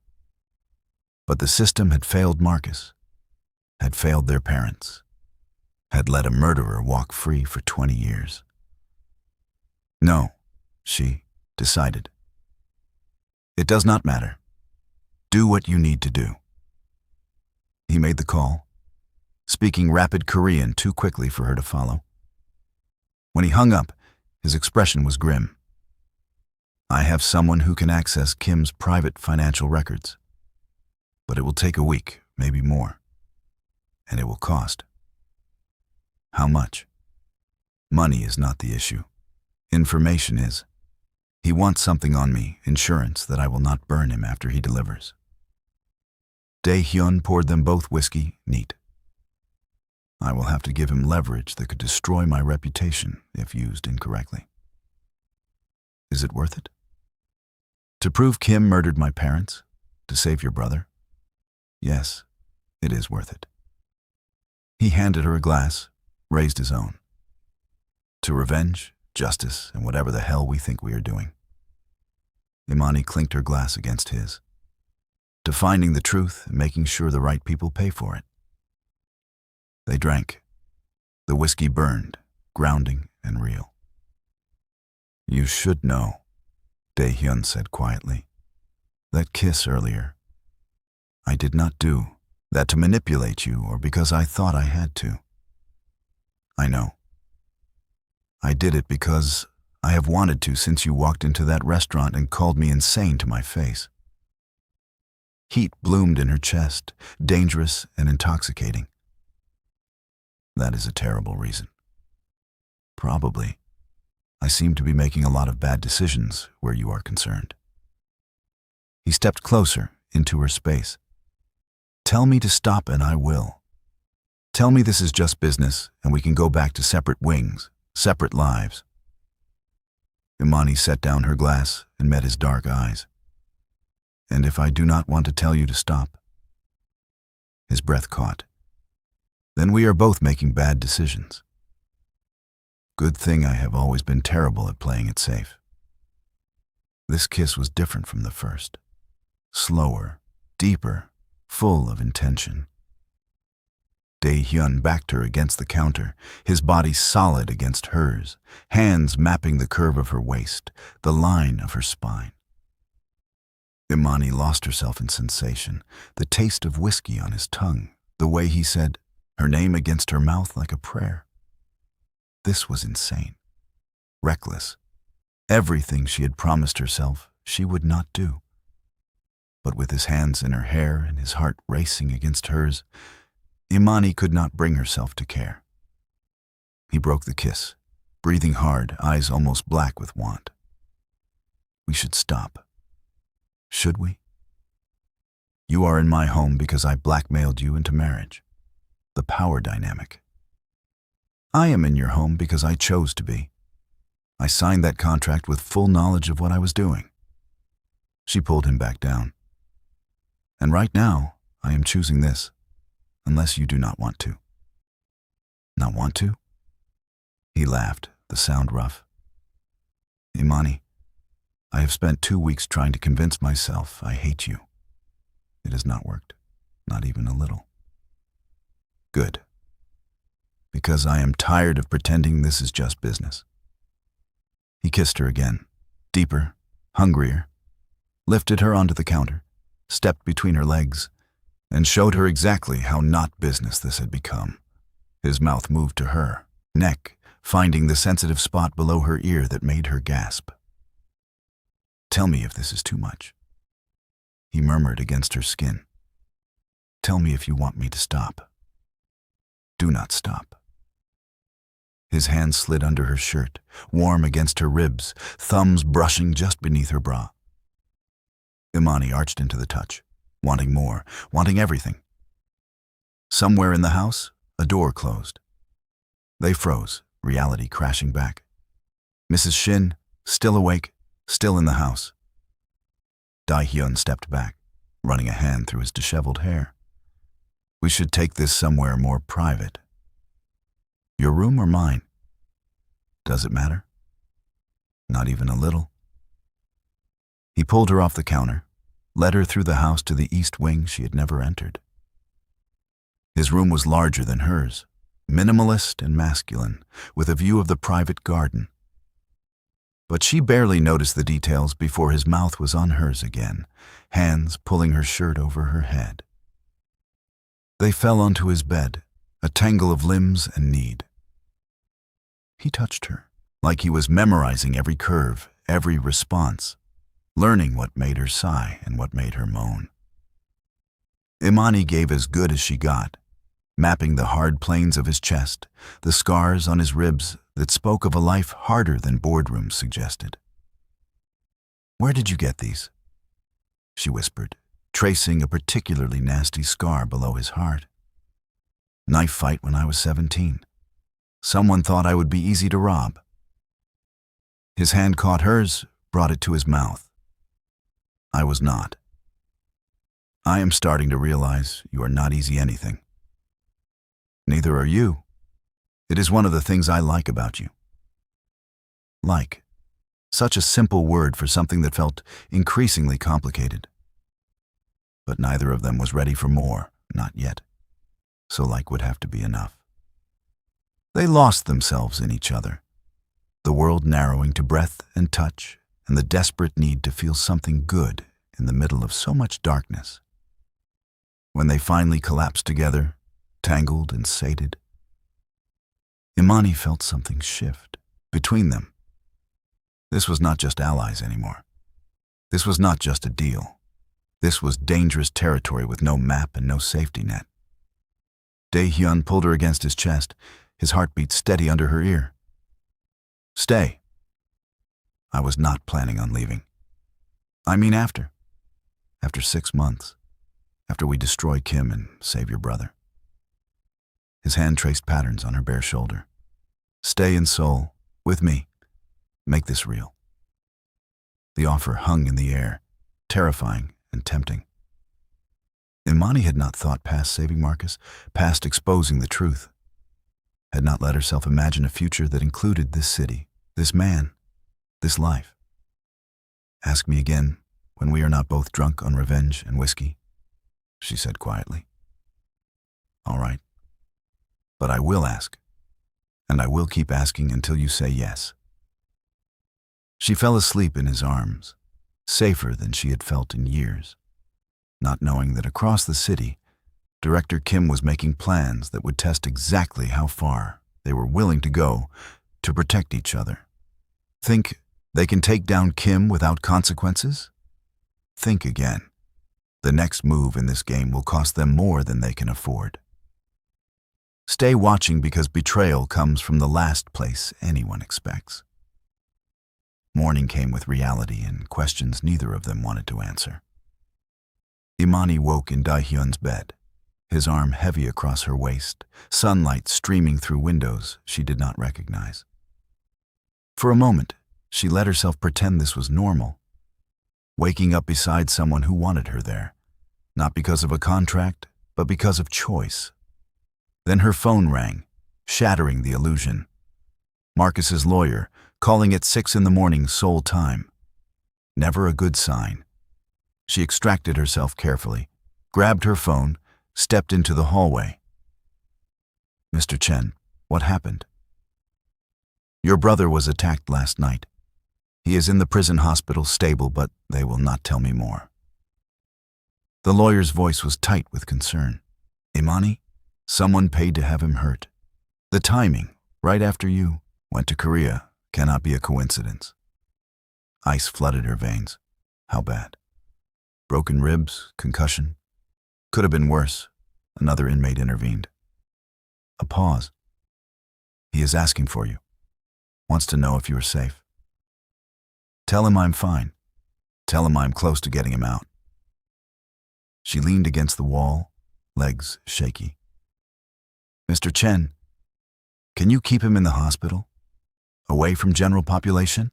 But the system had failed Marcus, had failed their parents, had let a murderer walk free for 20 years. "No," she decided. "It does not matter. Do what you need to do." He made the call, speaking rapid Korean too quickly for her to follow. When he hung up, his expression was grim. "I have someone who can access Kim's private financial records. But it will take a week, maybe more. And it will cost." "How much?" "Money is not the issue. Information is. He wants something on me, insurance, that I will not burn him after he delivers." Dae-Hyun poured them both whiskey, neat. I will have to give him leverage that could destroy my reputation if used incorrectly. Is it worth it? To prove Kim murdered my parents? To save your brother? Yes, it is worth it. He handed her a glass, raised his own. To revenge, justice, and whatever the hell we think we are doing. Imani clinked her glass against his. To finding the truth and making sure the right people pay for it. They drank. The whiskey burned, grounding and real. You should know, Dae-Hyun said quietly. That kiss earlier, I did not do that to manipulate you or because I thought I had to. I know. I did it because I have wanted to since you walked into that restaurant and called me insane to my face. Heat bloomed in her chest, dangerous and intoxicating. That is a terrible reason. Probably. I seem to be making a lot of bad decisions where you are concerned. He stepped closer into her space. Tell me to stop and I will. Tell me this is just business and we can go back to separate wings, separate lives. Imani set down her glass and met his dark eyes. And if I do not want to tell you to stop? His breath caught. Then we are both making bad decisions. Good thing I have always been terrible at playing it safe. This kiss was different from the first. Slower, deeper, full of intention. Dae-Hyun backed her against the counter, his body solid against hers, hands mapping the curve of her waist, the line of her spine. Imani lost herself in sensation, the taste of whiskey on his tongue, the way he said her name against her mouth like a prayer. This was insane, reckless. Everything she had promised herself she would not do. But with his hands in her hair and his heart racing against hers, Imani could not bring herself to care. He broke the kiss, breathing hard, eyes almost black with want. We should stop. Should we? You are in my home because I blackmailed you into marriage. The power dynamic. I am in your home because I chose to be. I signed that contract with full knowledge of what I was doing. She pulled him back down. And right now, I am choosing this, unless you do not want to. Not want to? He laughed, the sound rough. Imani, I have spent 2 weeks trying to convince myself I hate you. It has not worked, not even a little. Good. Because I am tired of pretending this is just business. He kissed her again, deeper, hungrier, lifted her onto the counter, stepped between her legs, and showed her exactly how not business this had become. His mouth moved to her neck, finding the sensitive spot below her ear that made her gasp. Tell me if this is too much. He murmured against her skin. Tell me if you want me to stop. Do not stop. His hand slid under her shirt, warm against her ribs, thumbs brushing just beneath her bra. Imani arched into the touch, wanting more, wanting everything. Somewhere in the house, a door closed. They froze, reality crashing back. Mrs. Shin, still awake, still in the house. Dae-Hyun stepped back, running a hand through his disheveled hair. We should take this somewhere more private. Your room or mine? Does it matter? Not even a little. He pulled her off the counter, led her through the house to the east wing she had never entered. His room was larger than hers, minimalist and masculine, with a view of the private garden. But she barely noticed the details before his mouth was on hers again, hands pulling her shirt over her head. They fell onto his bed, a tangle of limbs and need. He touched her, like he was memorizing every curve, every response, learning what made her sigh and what made her moan. Imani gave as good as she got, mapping the hard planes of his chest, the scars on his ribs that spoke of a life harder than boardrooms suggested. Where did you get these? She whispered, tracing a particularly nasty scar below his heart. Knife fight when I was 17. Someone thought I would be easy to rob. His hand caught hers, brought it to his mouth. I was not. I am starting to realize you are not easy anything. Neither are you. It is one of the things I like about you. Like. Such a simple word for something that felt increasingly complicated. But neither of them was ready for more, not yet. So like would have to be enough. They lost themselves in each other, the world narrowing to breath and touch and the desperate need to feel something good in the middle of so much darkness. When they finally collapsed together, tangled and sated, Imani felt something shift between them. This was not just allies anymore. This was not just a deal. This was dangerous territory with no map and no safety net. Dae-Hyun pulled her against his chest, his heartbeat steady under her ear. Stay. I was not planning on leaving. I mean after 6 months, after we destroy Kim and save your brother. His hand traced patterns on her bare shoulder. Stay in Seoul, with me. Make this real. The offer hung in the air, terrifying and tempting. Imani had not thought past saving Marcus, past exposing the truth. Had not let herself imagine a future that included this city, this man, this life. Ask me again when we are not both drunk on revenge and whiskey, she said quietly. All right. But I will ask, and I will keep asking until you say yes. She fell asleep in his arms, safer than she had felt in years, not knowing that across the city, Director Kim was making plans that would test exactly how far they were willing to go to protect each other. Think they can take down Kim without consequences? Think again. The next move in this game will cost them more than they can afford. Stay watching because betrayal comes from the last place anyone expects. Morning came with reality and questions neither of them wanted to answer. Imani woke in Dae-Hyun's bed, his arm heavy across her waist, sunlight streaming through windows she did not recognize. For a moment, she let herself pretend this was normal, waking up beside someone who wanted her there, not because of a contract, but because of choice. Then her phone rang, shattering the illusion. Marcus's lawyer, calling at 6 a.m. Seoul time. Never a good sign. She extracted herself carefully, grabbed her phone, stepped into the hallway. Mr. Chen, what happened? Your brother was attacked last night. He is in the prison hospital stable, but they will not tell me more. The lawyer's voice was tight with concern. Imani, someone paid to have him hurt. The timing, right after you went to Korea, cannot be a coincidence. Ice flooded her veins. How bad? Broken ribs, concussion. Could have been worse. Another inmate intervened. A pause. He is asking for you. Wants to know if you are safe. Tell him I'm fine. Tell him I'm close to getting him out. She leaned against the wall, legs shaky. Mr. Chen, can you keep him in the hospital? Away from general population?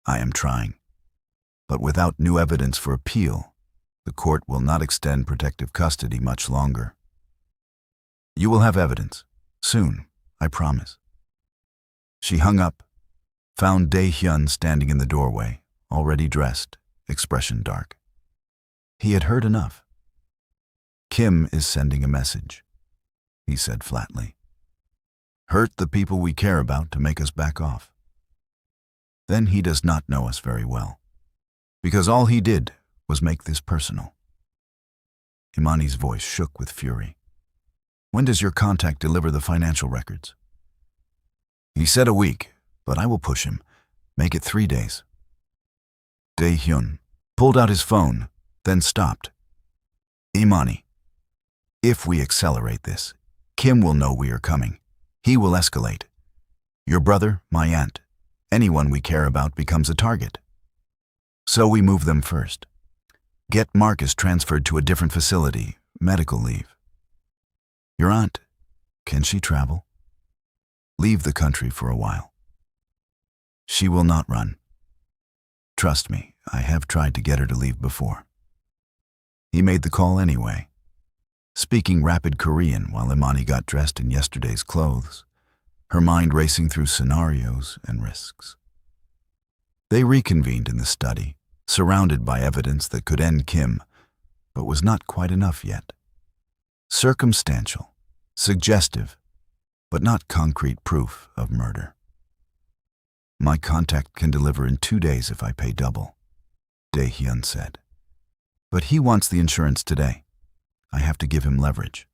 I am trying. But without new evidence for appeal, the court will not extend protective custody much longer. You will have evidence. Soon, I promise. She hung up, found Dae-Hyun standing in the doorway, already dressed, expression dark. He had heard enough. Kim is sending a message, he said flatly. Hurt the people we care about to make us back off. Then he does not know us very well, because all he did was make this personal. Imani's voice shook with fury. When does your contact deliver the financial records? He said a week, but I will push him. Make it 3 days. Dae-Hyun pulled out his phone, then stopped. Imani, if we accelerate this, Kim will know we are coming. He will escalate. Your brother, my aunt, anyone we care about becomes a target. So we move them first. Get Marcus transferred to a different facility, medical leave. Your aunt, can she travel? Leave the country for a while. She will not run. Trust me, I have tried to get her to leave before. He made the call anyway, speaking rapid Korean while Imani got dressed in yesterday's clothes, her mind racing through scenarios and risks. They reconvened in the study, surrounded by evidence that could end Kim, but was not quite enough yet. Circumstantial, suggestive, but not concrete proof of murder. My contact can deliver in 2 days if I pay double, Dae-Hyun said. But he wants the insurance today. I have to give him leverage.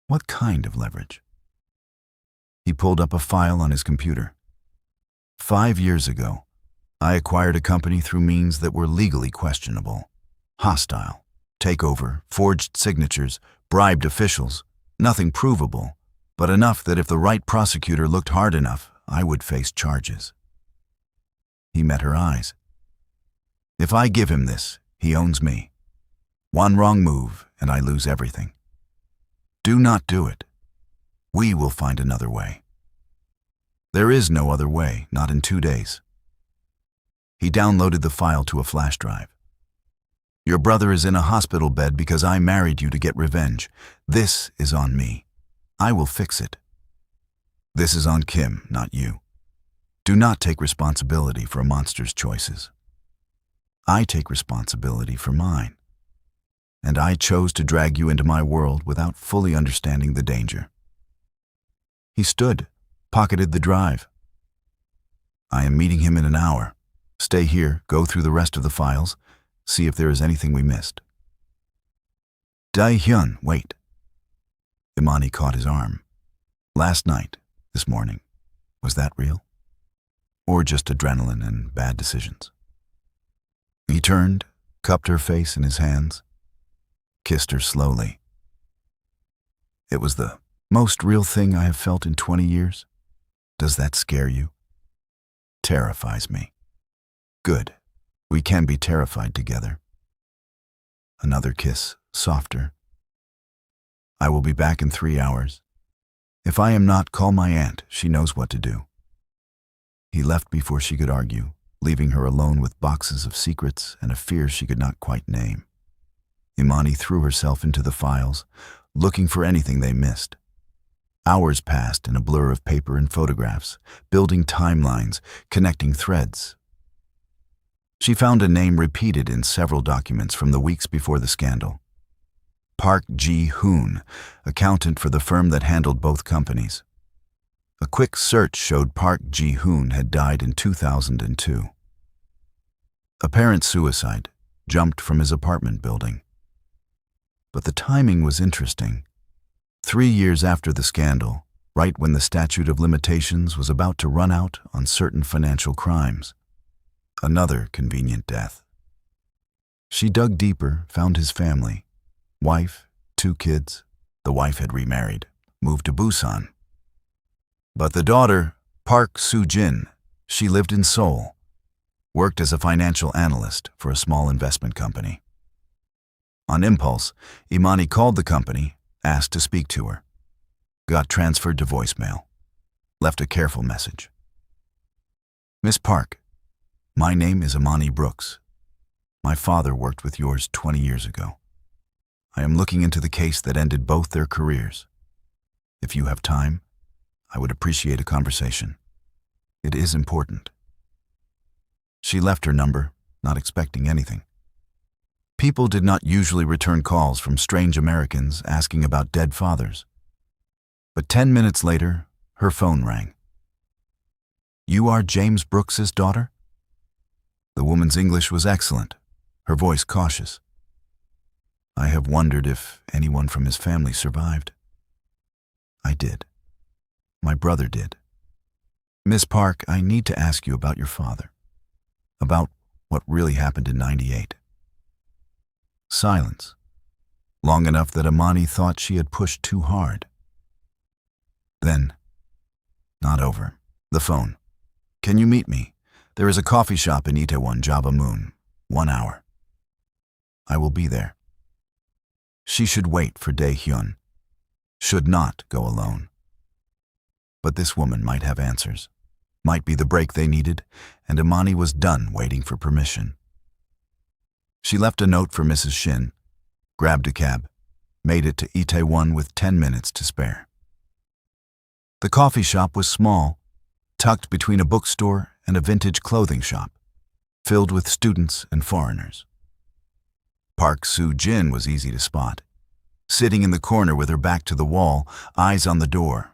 What kind of leverage? He pulled up a file on his computer. 5 years ago, I acquired a company through means that were legally questionable. Hostile, takeover, forged signatures, bribed officials, nothing provable, but enough that if the right prosecutor looked hard enough, I would face charges. He met her eyes. If I give him this, he owns me. One wrong move, and I lose everything. Do not do it. We will find another way. There is no other way, not in 2 days. He downloaded the file to a flash drive. Your brother is in a hospital bed because I married you to get revenge. This is on me. I will fix it. This is on Kim, not you. Do not take responsibility for a monster's choices. I take responsibility for mine. And I chose to drag you into my world without fully understanding the danger. He stood, pocketed the drive. I am meeting him in an hour. Stay here, go through the rest of the files, see if there is anything we missed. Dae-Hyun, wait. Imani caught his arm. Last night, this morning, was that real? Or just adrenaline and bad decisions? He turned, cupped her face in his hands, kissed her slowly. It was the most real thing I have felt in 20 years. Does that scare you? Terrifies me. Good. We can be terrified together. Another kiss, softer. I will be back in 3 hours. If I am not, call my aunt. She knows what to do. He left before she could argue, leaving her alone with boxes of secrets and a fear she could not quite name. Imani threw herself into the files, looking for anything they missed. Hours passed in a blur of paper and photographs, building timelines, connecting threads. She found a name repeated in several documents from the weeks before the scandal. Park Ji-hoon, accountant for the firm that handled both companies. A quick search showed Park Ji-hoon had died in 2002. Apparent suicide, jumped from his apartment building. But the timing was interesting. 3 years after the scandal, right when the statute of limitations was about to run out on certain financial crimes. Another convenient death. She dug deeper, found his family. Wife, 2 kids. The wife had remarried, moved to Busan. But the daughter, Park Soo-jin, she lived in Seoul, worked as a financial analyst for a small investment company. On impulse, Imani called the company, asked to speak to her. Got transferred to voicemail. Left a careful message. Miss Park, my name is Imani Brooks. My father worked with yours 20 years ago. I am looking into the case that ended both their careers. If you have time, I would appreciate a conversation. It is important. She left her number, not expecting anything. People did not usually return calls from strange Americans asking about dead fathers. But 10 minutes later, her phone rang. You are James Brooks's daughter? The woman's English was excellent, her voice cautious. I have wondered if anyone from his family survived. I did. My brother did. Miss Park, I need to ask you about your father. About what really happened in '98. Silence. Long enough that Imani thought she had pushed too hard. Then, not over. The phone. Can you meet me? There is a coffee shop in Itaewon, Java Moon. 1 hour. I will be there. She should wait for Dae-Hyun, should not go alone. But this woman might have answers, might be the break they needed, and Imani was done waiting for permission. She left a note for Mrs. Shin, grabbed a cab, made it to Itaewon with 10 minutes to spare. The coffee shop was small, tucked between a bookstore and a vintage clothing shop, filled with students and foreigners. Park Soo-jin was easy to spot, sitting in the corner with her back to the wall, eyes on the door.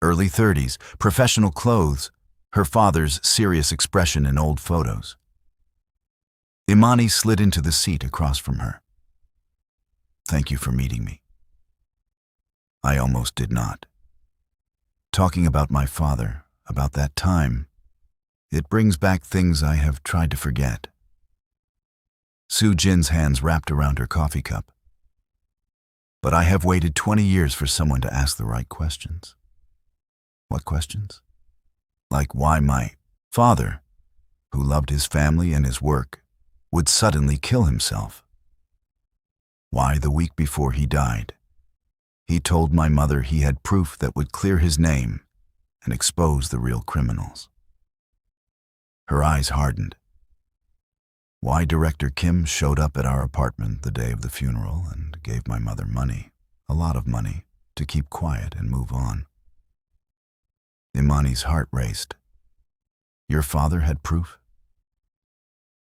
Early 30s, professional clothes, her father's serious expression in old photos. Imani slid into the seat across from her. Thank you for meeting me. I almost did not. Talking about my father, about that time, it brings back things I have tried to forget. Soo-jin's hands wrapped around her coffee cup. But I have waited 20 years for someone to ask the right questions. What questions? Like why my father, who loved his family and his work, would suddenly kill himself. Why the week before he died, he told my mother he had proof that would clear his name and expose the real criminals. Her eyes hardened. Why Director Kim showed up at our apartment the day of the funeral and gave my mother money, a lot of money, to keep quiet and move on. Imani's heart raced. Your father had proof?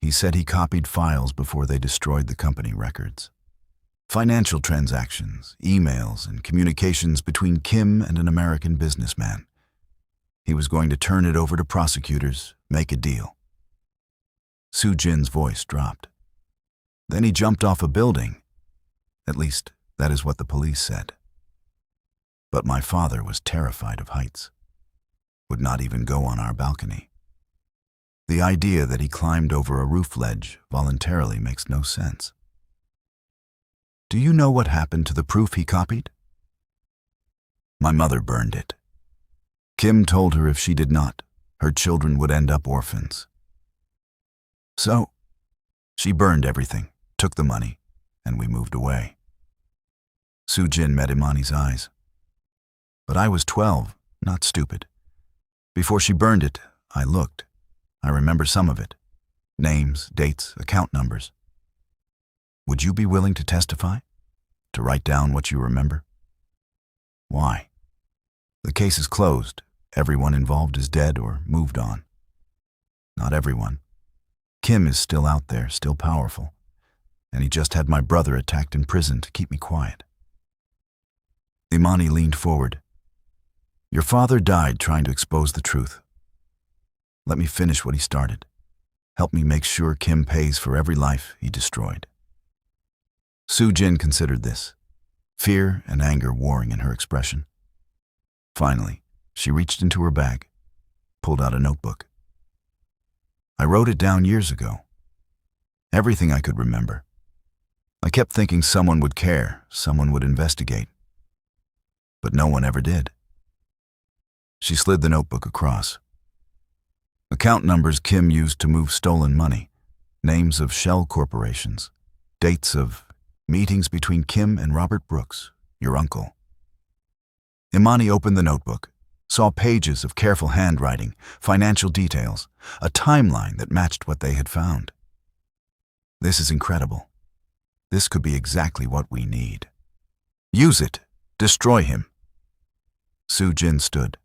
He said he copied files before they destroyed the company records. Financial transactions, emails, and communications between Kim and an American businessman. He was going to turn it over to prosecutors, make a deal. Soo-jin's voice dropped. Then he jumped off a building. At least, that is what the police said. But my father was terrified of heights. Would not even go on our balcony. The idea that he climbed over a roof ledge voluntarily makes no sense. Do you know what happened to the proof he copied? My mother burned it. Kim told her if she did not, her children would end up orphans. So, she burned everything, took the money, and we moved away. Soo-jin met Imani's eyes. But I was 12, not stupid. Before she burned it, I looked. I remember some of it. Names, dates, account numbers. Would you be willing to testify? To write down what you remember? Why? The case is closed. Everyone involved is dead or moved on. Not everyone. Kim is still out there, still powerful. And he just had my brother attacked in prison to keep me quiet. Imani leaned forward. Your father died trying to expose the truth. Let me finish what he started. Help me make sure Kim pays for every life he destroyed. Soo-jin considered this, fear and anger warring in her expression. Finally, she reached into her bag, pulled out a notebook. I wrote it down years ago. Everything I could remember. I kept thinking someone would care, someone would investigate. But no one ever did. She slid the notebook across. Account numbers Kim used to move stolen money, names of shell corporations, dates of meetings between Kim and Robert Brooks, your uncle. Imani opened the notebook, saw pages of careful handwriting, financial details, a timeline that matched what they had found. This is incredible. This could be exactly what we need. Use it. Destroy him. Soo-jin stood.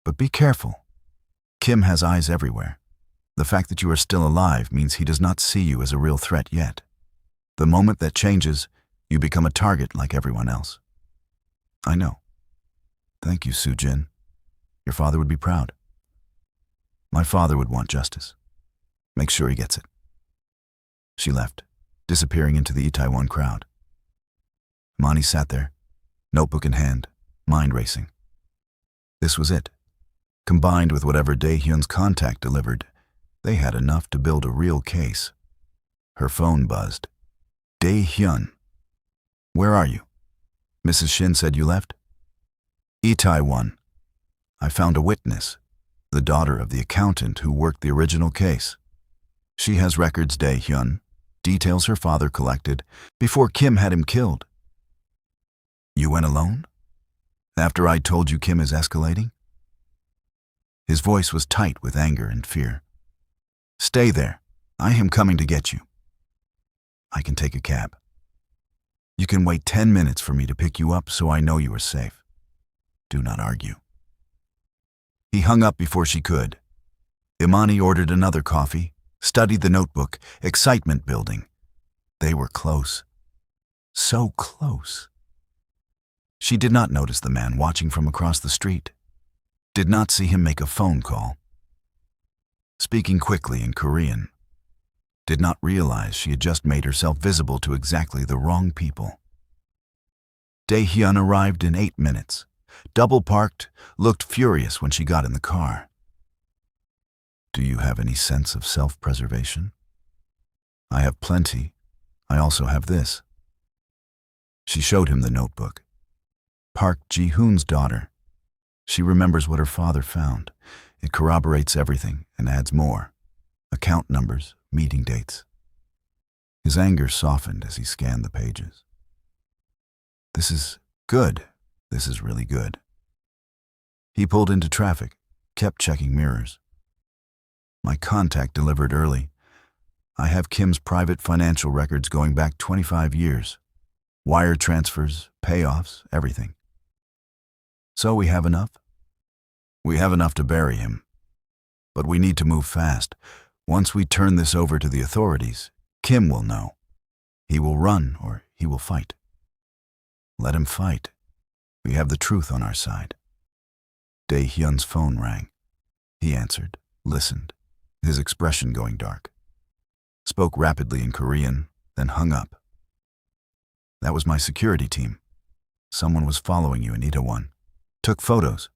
But be careful. Kim has eyes everywhere. The fact that you are still alive means he does not see you as a real threat yet. The moment that changes, you become a target like everyone else. I know. Thank you, Soo-jin. Your father would be proud. My father would want justice. Make sure he gets it. She left, disappearing into the Itaewon crowd. Imani sat there, notebook in hand, mind racing. This was it. Combined with whatever Dae-Hyun's contact delivered, they had enough to build a real case. Her phone buzzed. Dae-Hyun. Where are you? Mrs. Shin said you left? Itaewon. I found a witness, the daughter of the accountant who worked the original case. She has records, Dae-Hyun. details her father collected before Kim had him killed. You went alone? After I told you Kim is escalating? His voice was tight with anger and fear. Stay there. I am coming to get you. I can take a cab. You can wait 10 minutes for me to pick you up so I know you are safe. Do not argue. He hung up before she could. Imani ordered another coffee, studied the notebook, excitement building. They were close. So close. She did not notice the man watching from across the street. Did not see him make a phone call. Speaking quickly in Korean. Did not realize she had just made herself visible to exactly the wrong people. Dae-Hyun arrived in 8 minutes. Double parked, looked furious when she got in the car. Do you have any sense of self-preservation? I have plenty. I also have this. She showed him the notebook. Park Ji-hoon's daughter. She remembers what her father found. It corroborates everything and adds more. Account numbers, meeting dates. His anger softened as he scanned the pages. This is good. This is really good. He pulled into traffic, kept checking mirrors. My contact delivered early. I have Kim's private financial records going back 25 years. Wire transfers, payoffs, everything. So we have enough? We have enough to bury him. But we need to move fast. Once we turn this over to the authorities, Kim will know. He will run or he will fight. Let him fight. We have the truth on our side. Dae-Hyun's phone rang. He answered, listened, his expression going dark. Spoke rapidly in Korean, then hung up. That was my security team. Someone was following you in Itaewon. Took photos.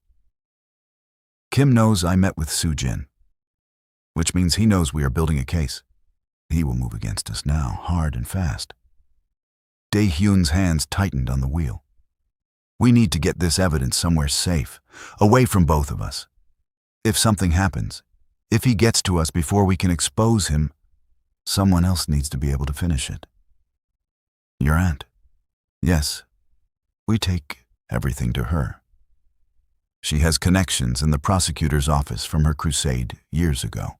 Kim knows I met with Soo-jin, which means he knows we are building a case. He will move against us now, hard and fast. Dae-Hyun's hands tightened on the wheel. We need to get this evidence somewhere safe, away from both of us. If something happens, if he gets to us before we can expose him, someone else needs to be able to finish it. Your aunt? Yes. We take everything to her. She has connections in the prosecutor's office from her crusade years ago.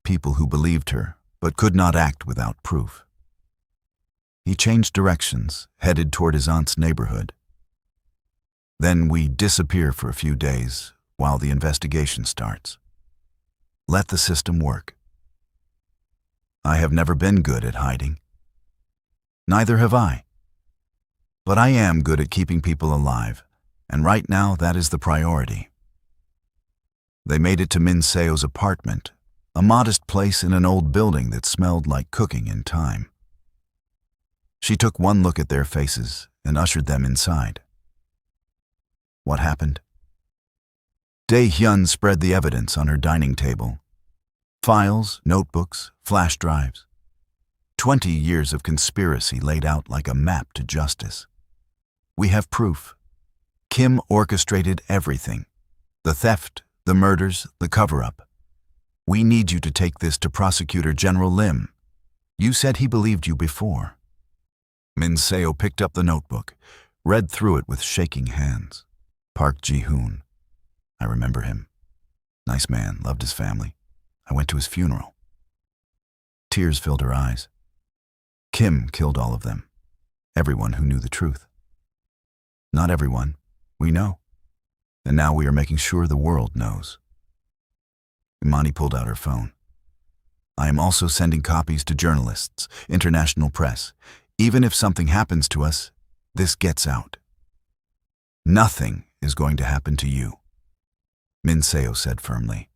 People who believed her, but could not act without proof. He changed directions, headed toward his aunt's neighborhood. Then we disappear for a few days while the investigation starts. Let the system work. I have never been good at hiding. Neither have I. But I am good at keeping people alive, and right now that is the priority. They made it to Min Seo's apartment, a modest place in an old building that smelled like cooking in time. She took one look at their faces and ushered them inside. What happened? Dae-Hyun spread the evidence on her dining table. Files, notebooks, flash drives. 20 years of conspiracy laid out like a map to justice. We have proof. Kim orchestrated everything. The theft, the murders, the cover-up. We need you to take this to Prosecutor General Lim. You said he believed you before. Min Seo picked up the notebook, read through it with shaking hands. Park Ji-hoon. I remember him. Nice man, loved his family. I went to his funeral. Tears filled her eyes. Kim killed all of them. Everyone who knew the truth. Not everyone. We know. And now we are making sure the world knows. Imani pulled out her phone. I am also sending copies to journalists, international press. Even if something happens to us, this gets out. Nothing is going to happen to you, Min Seo said firmly.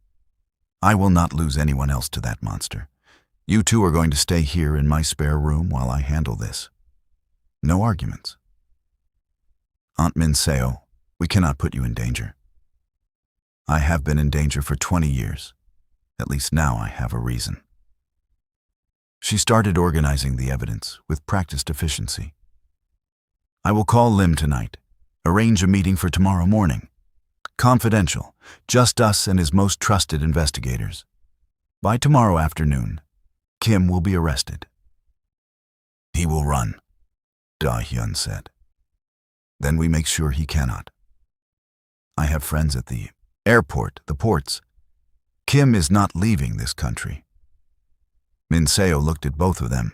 I will not lose anyone else to that monster. You two are going to stay here in my spare room while I handle this. No arguments. Aunt Min Seo, we cannot put you in danger. I have been in danger for 20 years. At least now I have a reason. She started organizing the evidence with practiced efficiency. I will call Lim tonight. Arrange a meeting for tomorrow morning. Confidential, just us and his most trusted investigators. By tomorrow afternoon, Kim will be arrested. He will run, Dae-Hyun said. Then we make sure he cannot. I have friends at the airport, the ports. Kim is not leaving this country. Min Seo looked at both of them.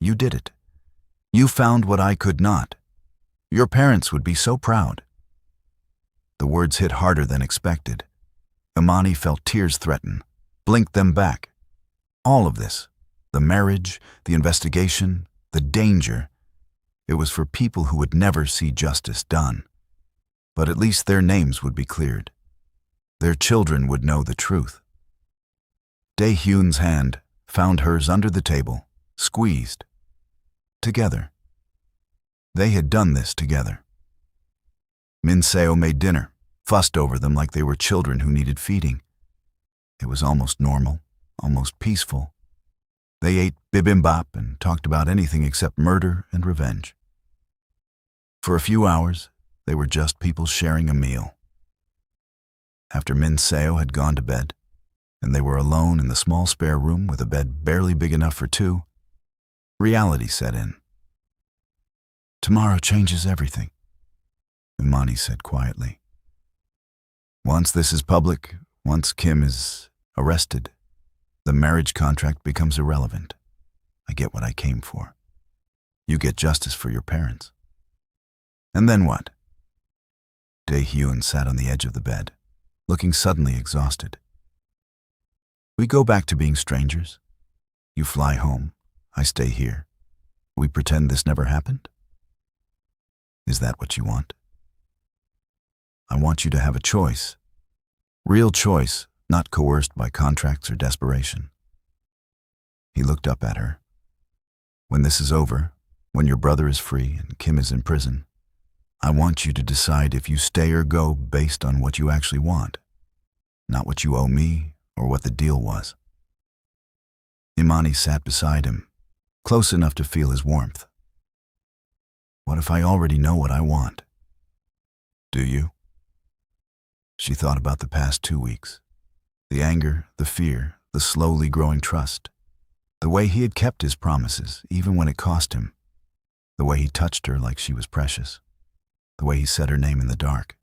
You did it. You found what I could not. Your parents would be so proud. The words hit harder than expected. Imani felt tears threaten, blinked them back. All of this, the marriage, the investigation, the danger, it was for people who would never see justice done. But at least their names would be cleared. Their children would know the truth. Dae-Hyun's hand found hers under the table, squeezed. Together. They had done this together. Min Seo made dinner, fussed over them like they were children who needed feeding. It was almost normal, almost peaceful. They ate bibimbap and talked about anything except murder and revenge. For a few hours, they were just people sharing a meal. After Min Seo had gone to bed, and they were alone in the small spare room with a bed barely big enough for two, reality set in. Tomorrow changes everything, Imani said quietly. Once this is public, once Kim is arrested, the marriage contract becomes irrelevant. I get what I came for. You get justice for your parents. And then what? Dae-Hyun sat on the edge of the bed, looking suddenly exhausted. We go back to being strangers. You fly home, I stay here. We pretend this never happened? Is that what you want? I want you to have a choice. Real choice, not coerced by contracts or desperation. He looked up at her. When this is over, when your brother is free and Kim is in prison, I want you to decide if you stay or go based on what you actually want, not what you owe me or what the deal was. Imani sat beside him, close enough to feel his warmth. What if I already know what I want? Do you? She thought about the past 2 weeks. The anger, the fear, the slowly growing trust. The way he had kept his promises, even when it cost him. The way he touched her like she was precious. The way he said her name in the dark.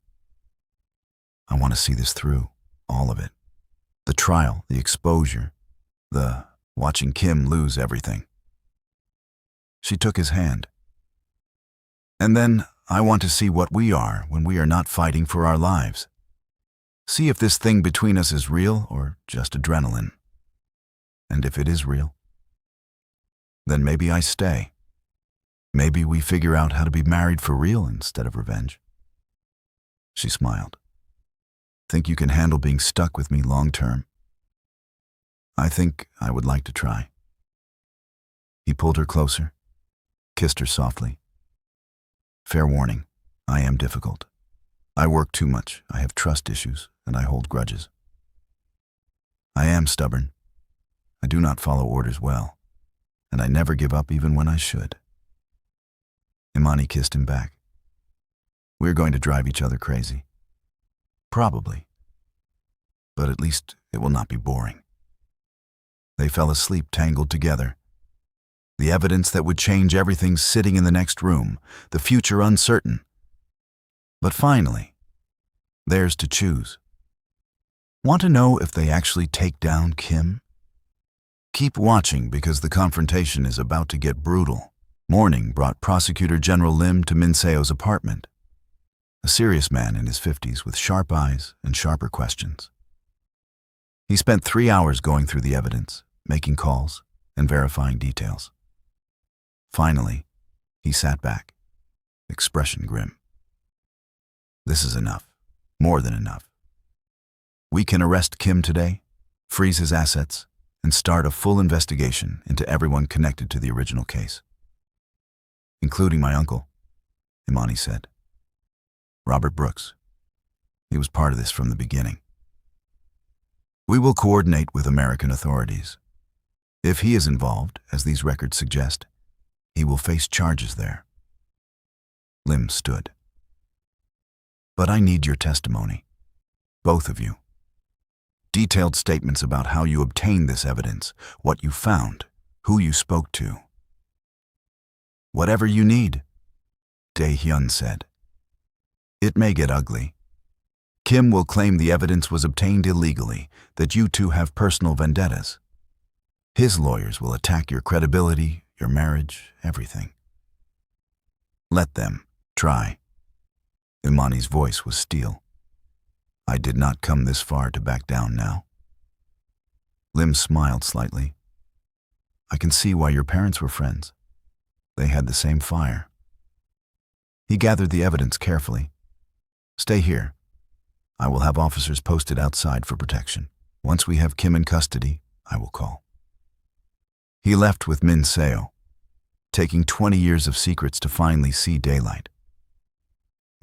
I want to see this through, all of it. The trial, the exposure, the watching Kim lose everything. She took his hand. And then I want to see what we are when we are not fighting for our lives. See if this thing between us is real or just adrenaline. And if it is real, then maybe I stay. Maybe we figure out how to be married for real instead of revenge. She smiled. Think you can handle being stuck with me long term? I think I would like to try. He pulled her closer, kissed her softly. Fair warning, I am difficult. I work too much, I have trust issues, and I hold grudges. I am stubborn. I do not follow orders well, and I never give up even when I should. Imani kissed him back. We're going to drive each other crazy. Probably. But at least it will not be boring. They fell asleep tangled together. The evidence that would change everything sitting in the next room, the future uncertain. But finally, theirs to choose. Want to know if they actually take down Kim? Keep watching because the confrontation is about to get brutal. Morning brought Prosecutor General Lim to Min Seo's apartment. A serious man in his 50s with sharp eyes and sharper questions. He spent 3 hours going through the evidence, making calls, and verifying details. Finally, he sat back, expression grim. This is enough, more than enough. We can arrest Kim today, freeze his assets, and start a full investigation into everyone connected to the original case. Including my uncle, Imani said. Robert Brooks. He was part of this from the beginning. We will coordinate with American authorities. If he is involved, as these records suggest, he will face charges there. Lim stood. But I need your testimony, both of you. Detailed statements about how you obtained this evidence, what you found, who you spoke to. Whatever you need, Dae-Hyun said. It may get ugly. Kim will claim the evidence was obtained illegally, that you two have personal vendettas. His lawyers will attack your credibility, your marriage, everything. Let them try. Imani's voice was steel. I did not come this far to back down now. Lim smiled slightly. I can see why your parents were friends. They had the same fire. He gathered the evidence carefully. Stay here. I will have officers posted outside for protection. Once we have Kim in custody, I will call. He left with Min Seo, taking 20 years of secrets to finally see daylight.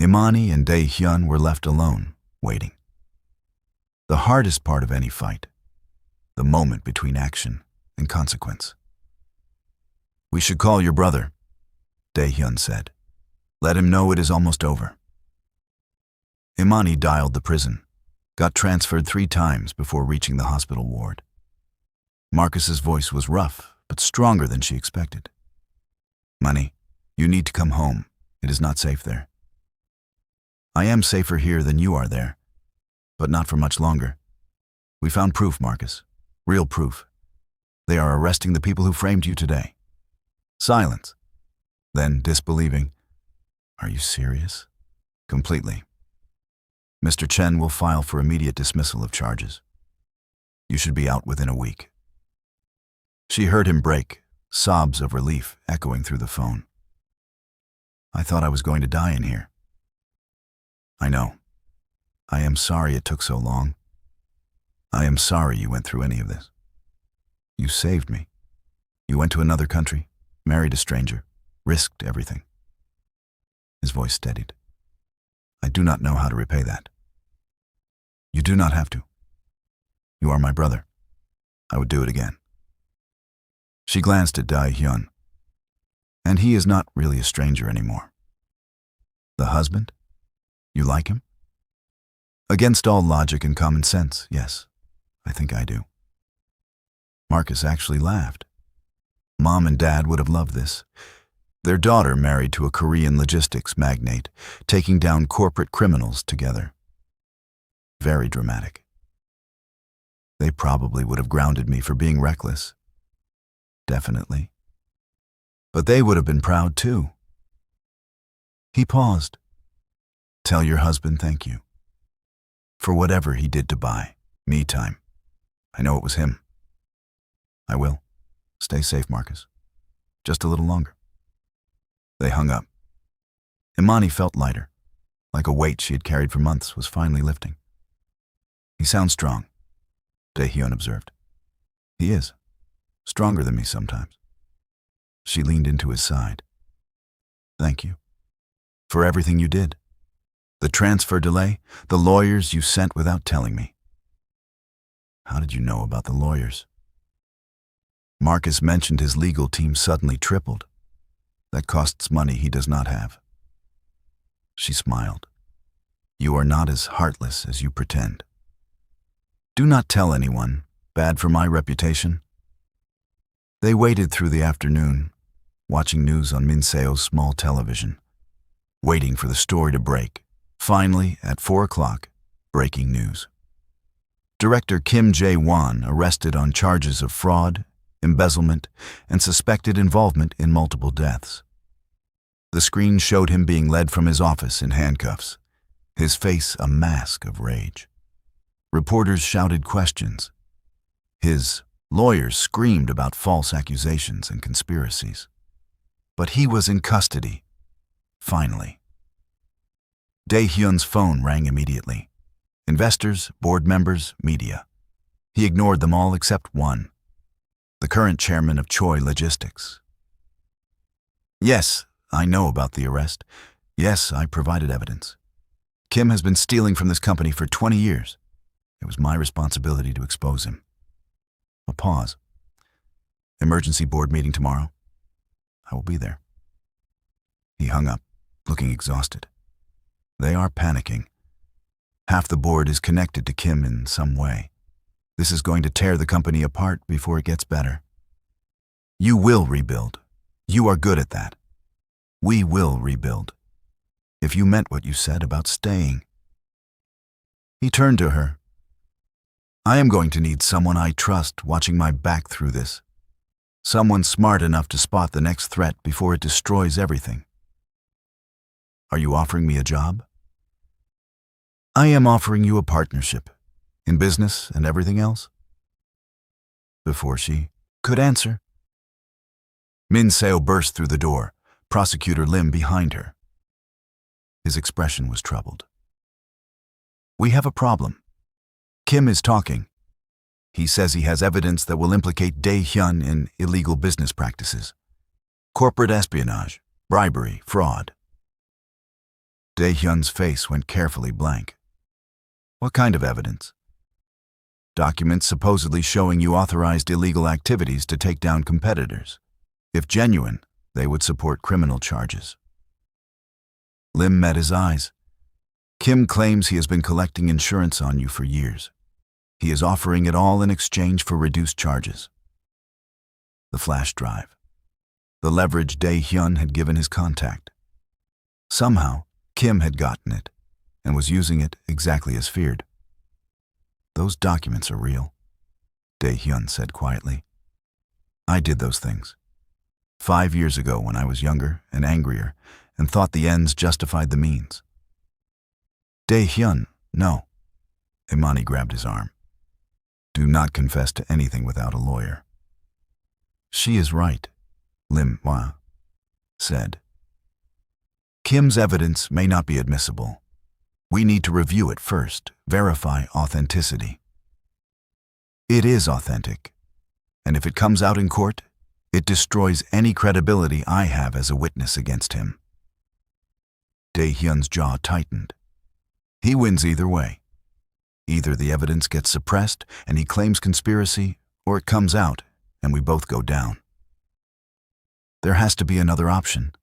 Imani and Dae-Hyun were left alone, waiting. The hardest part of any fight, the moment between action and consequence. We should call your brother, Dae-Hyun said. Let him know it is almost over. Imani dialed the prison, got transferred 3 times before reaching the hospital ward. Marcus's voice was rough, but stronger than she expected. Money, you need to come home. It is not safe there. I am safer here than you are there, but not for much longer. We found proof, Marcus. Real proof. They are arresting the people who framed you today. Silence. Then, disbelieving. Are you serious? Completely. Mr. Chen will file for immediate dismissal of charges. You should be out within a week. She heard him break, sobs of relief echoing through the phone. I thought I was going to die in here. I know. I am sorry it took so long. I am sorry you went through any of this. You saved me. You went to another country, married a stranger, risked everything. His voice steadied. I do not know how to repay that. You do not have to. You are my brother. I would do it again. She glanced at Dae-Hyun. And he is not really a stranger anymore. The husband? You like him? Against all logic and common sense, yes. I think I do. Marcus actually laughed. Mom and Dad would have loved this. Their daughter married to a Korean logistics magnate, taking down corporate criminals together. Very dramatic. They probably would have grounded me for being reckless. Definitely. But they would have been proud too. He paused. Tell your husband thank you. For whatever he did to buy me time. I know it was him. I will. Stay safe, Marcus. Just a little longer. They hung up. Imani felt lighter, like a weight she had carried for months was finally lifting. He sounds strong, Dae-Hyun observed. He is. Stronger than me sometimes. She leaned into his side. Thank you. For everything you did. The transfer delay, the lawyers you sent without telling me. How did you know about the lawyers? Marcus mentioned his legal team suddenly tripled. That costs money he does not have. She smiled. You are not as heartless as you pretend. Do not tell anyone. Bad for my reputation. They waited through the afternoon, watching news on Min Seo's small television, waiting for the story to break. Finally, at 4 o'clock, breaking news. Director Kim Jae-won arrested on charges of fraud, embezzlement, and suspected involvement in multiple deaths. The screen showed him being led from his office in handcuffs, his face a mask of rage. Reporters shouted questions. His lawyers screamed about false accusations and conspiracies. But he was in custody, finally. Dae-Hyun's phone rang immediately. Investors, board members, media. He ignored them all except one. The current chairman of Choi Logistics. Yes, I know about the arrest. Yes, I provided evidence. Kim has been stealing from this company for 20 years. It was my responsibility to expose him. A pause. Emergency board meeting tomorrow. I will be there. He hung up, looking exhausted. They are panicking. Half the board is connected to Kim in some way. This is going to tear the company apart before it gets better. You will rebuild. You are good at that. We will rebuild. If you meant what you said about staying. He turned to her. I am going to need someone I trust watching my back through this. Someone smart enough to spot the next threat before it destroys everything. Are you offering me a job? I am offering you a partnership, in business and everything else. Before she could answer, Min Seo burst through the door, Prosecutor Lim behind her. His expression was troubled. We have a problem. Kim is talking. He says he has evidence that will implicate Dae-Hyun in illegal business practices. Corporate espionage, bribery, fraud. Dae-Hyun's face went carefully blank. What kind of evidence? Documents supposedly showing you authorized illegal activities to take down competitors. If genuine, they would support criminal charges. Lim met his eyes. Kim claims he has been collecting insurance on you for years. He is offering it all in exchange for reduced charges. The flash drive. The leverage Dae-Hyun had given his contact. Somehow, Kim had gotten it and was using it exactly as feared. Those documents are real, Dae-Hyun said quietly. I did those things 5 years ago when I was younger and angrier and thought the ends justified the means. Dae-Hyun, no. Imani grabbed his arm. Do not confess to anything without a lawyer. She is right, Lim Hwa said. Kim's evidence may not be admissible. We need to review it first, verify authenticity. It is authentic, and if it comes out in court, it destroys any credibility I have as a witness against him. Dae-Hyun's jaw tightened. He wins either way. Either the evidence gets suppressed and he claims conspiracy, or it comes out and we both go down. There has to be another option,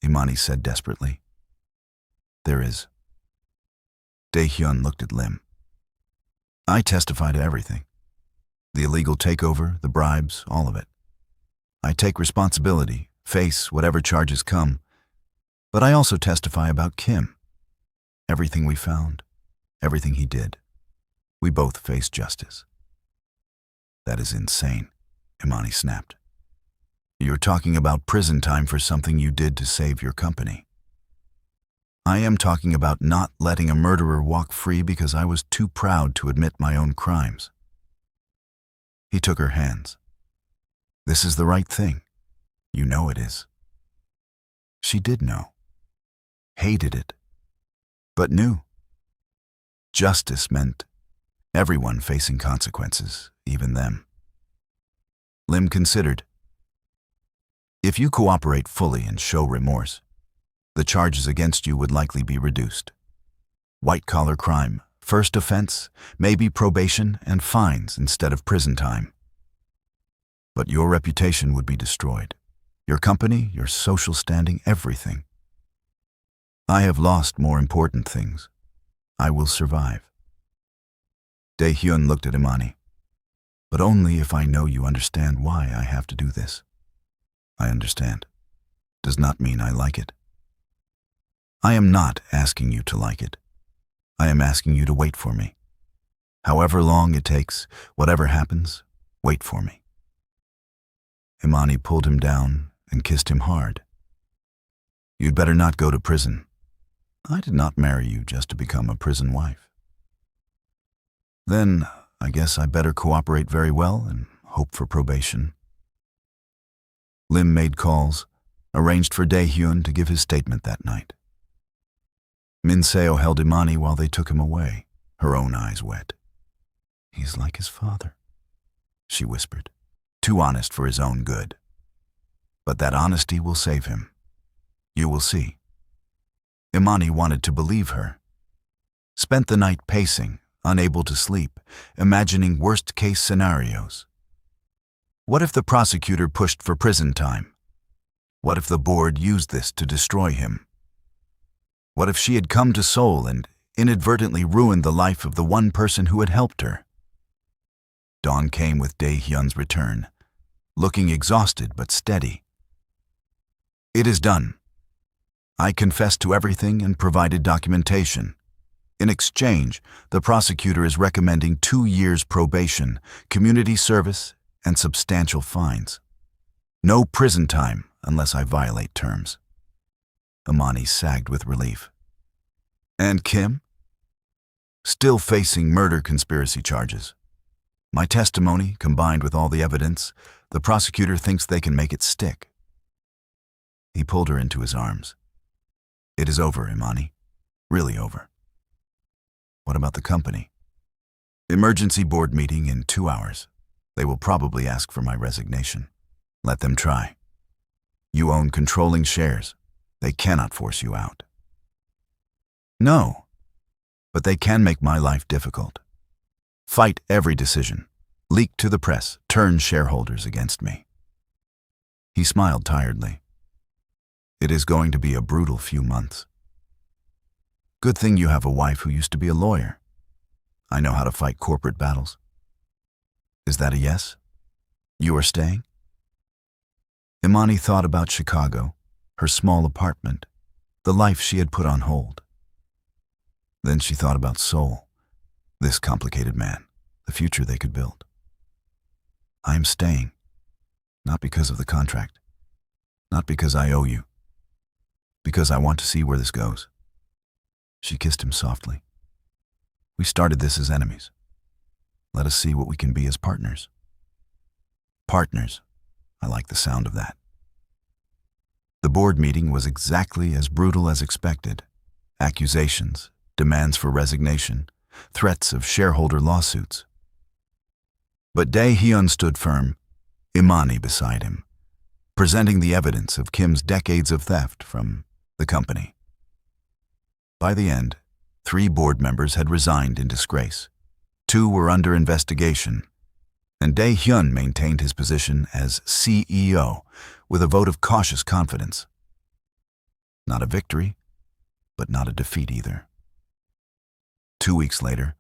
Imani said desperately. There is. Dae-Hyun looked at Lim. I testify to everything. The illegal takeover, the bribes, all of it. I take responsibility, face whatever charges come, but I also testify about Kim. Everything we found, everything he did. We both face justice. That is insane, Imani snapped. You're talking about prison time for something you did to save your company. I am talking about not letting a murderer walk free because I was too proud to admit my own crimes. He took her hands. This is the right thing. You know it is. She did know. Hated it. But knew. Justice meant everyone facing consequences, even them. Lim considered. If you cooperate fully and show remorse, the charges against you would likely be reduced. White-collar crime, first offense, maybe probation and fines instead of prison time. But your reputation would be destroyed. Your company, your social standing, everything. I have lost more important things. I will survive. Dae-Hyun looked at Imani. But only if I know you understand why I have to do this. I understand. Does not mean I like it. I am not asking you to like it. I am asking you to wait for me. However long it takes, whatever happens, wait for me. Imani pulled him down and kissed him hard. You'd better not go to prison. I did not marry you just to become a prison wife. Then, I guess I better cooperate very well and hope for probation. Lim made calls, arranged for Dae-Hyun to give his statement that night. Min Seo held Imani while they took him away, her own eyes wet. He's like his father, she whispered, too honest for his own good. But that honesty will save him. You will see. Imani wanted to believe her. Spent the night pacing, unable to sleep, imagining worst-case scenarios. What if the prosecutor pushed for prison time? What if the board used this to destroy him? What if she had come to Seoul and inadvertently ruined the life of the one person who had helped her? Dawn came with Dae-Hyun's return, looking exhausted but steady. It is done, I confessed to everything and provided documentation. In exchange, the prosecutor is recommending 2 years probation, community service, and substantial fines. No prison time unless I violate terms. Imani sagged with relief. And Kim? Still facing murder conspiracy charges. My testimony, combined with all the evidence, the prosecutor thinks they can make it stick. He pulled her into his arms. It is over, Imani. Really over. What about the company? Emergency board meeting in 2 hours. They will probably ask for my resignation. Let them try. You own controlling shares. They cannot force you out. No, but they can make my life difficult. Fight every decision. Leak to the press. Turn shareholders against me. He smiled tiredly. It is going to be a brutal few months. Good thing you have a wife who used to be a lawyer. I know how to fight corporate battles. Is that a yes? You are staying? Imani thought about Chicago, her small apartment, the life she had put on hold. Then she thought about Seoul, this complicated man, the future they could build. I am staying, not because of the contract, not because I owe you, because I want to see where this goes. She kissed him softly. We started this as enemies. Let us see what we can be as partners. Partners. I like the sound of that. The board meeting was exactly as brutal as expected. Accusations, demands for resignation, threats of shareholder lawsuits. But Dae-Hyun stood firm, Imani beside him, presenting the evidence of Kim's decades of theft from the company. By the end, 3 board members had resigned in disgrace. 2 were under investigation, and Dae-Hyun maintained his position as CEO with a vote of cautious confidence. Not a victory, but not a defeat either. 2 weeks later,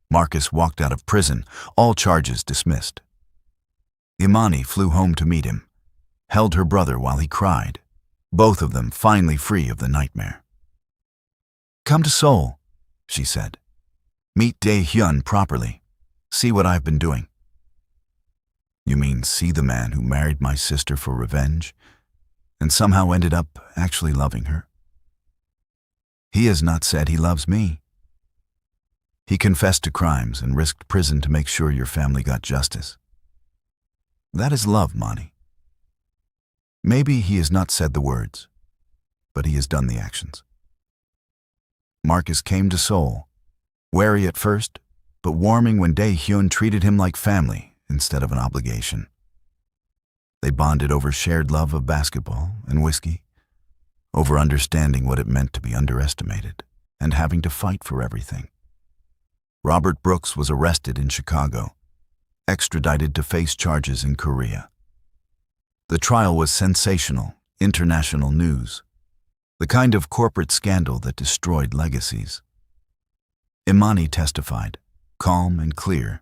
Marcus walked out of prison, all charges dismissed. Imani flew home to meet him, held her brother while he cried, both of them finally free of the nightmare. Come to Seoul, she said. Meet Dae-Hyun properly. See what I've been doing. You mean see the man who married my sister for revenge and somehow ended up actually loving her? He has not said he loves me. He confessed to crimes and risked prison to make sure your family got justice. That is love, Mani. Maybe he has not said the words, but he has done the actions. Marcus came to Seoul, wary at first, but warming when Dae-Hyun treated him like family instead of an obligation. They bonded over shared love of basketball and whiskey, over understanding what it meant to be underestimated and having to fight for everything. Robert Brooks was arrested in Chicago, extradited to face charges in Korea. The trial was sensational, international news, the kind of corporate scandal that destroyed legacies. Imani testified, calm and clear,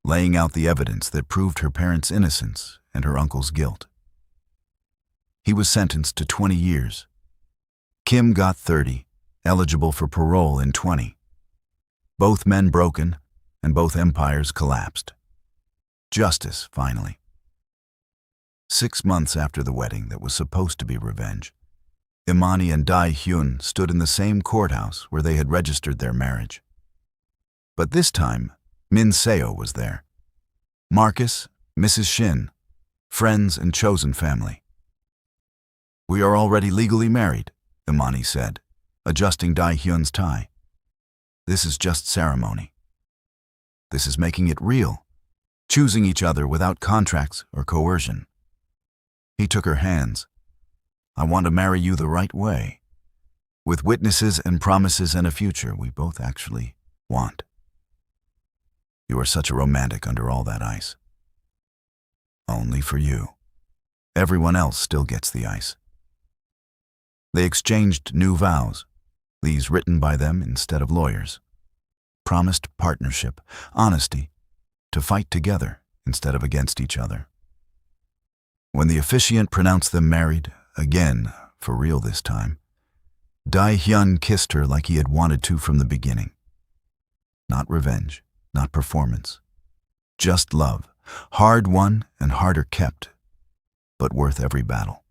laying out the evidence that proved her parents' innocence and her uncle's guilt. He was sentenced to 20 years. Kim got 30, eligible for parole in 20. Both men broken, and both empires collapsed. Justice, finally. 6 months after the wedding that was supposed to be revenge, Imani and Dae-Hyun stood in the same courthouse where they had registered their marriage. But this time, Min Seo was there. Marcus, Mrs. Shin, friends and chosen family. We are already legally married, Imani said, adjusting Dae-Hyun's tie. This is just ceremony. This is making it real, choosing each other without contracts or coercion. He took her hands. I want to marry you the right way, with witnesses and promises and a future we both actually want. You are such a romantic under all that ice. Only for you. Everyone else still gets the ice. They exchanged new vows, these written by them instead of lawyers. Promised partnership, honesty, to fight together instead of against each other. When the officiant pronounced them married, again, for real this time, Dae-Hyun kissed her like he had wanted to from the beginning. Not revenge, not performance. Just love, hard won and harder kept, but worth every battle.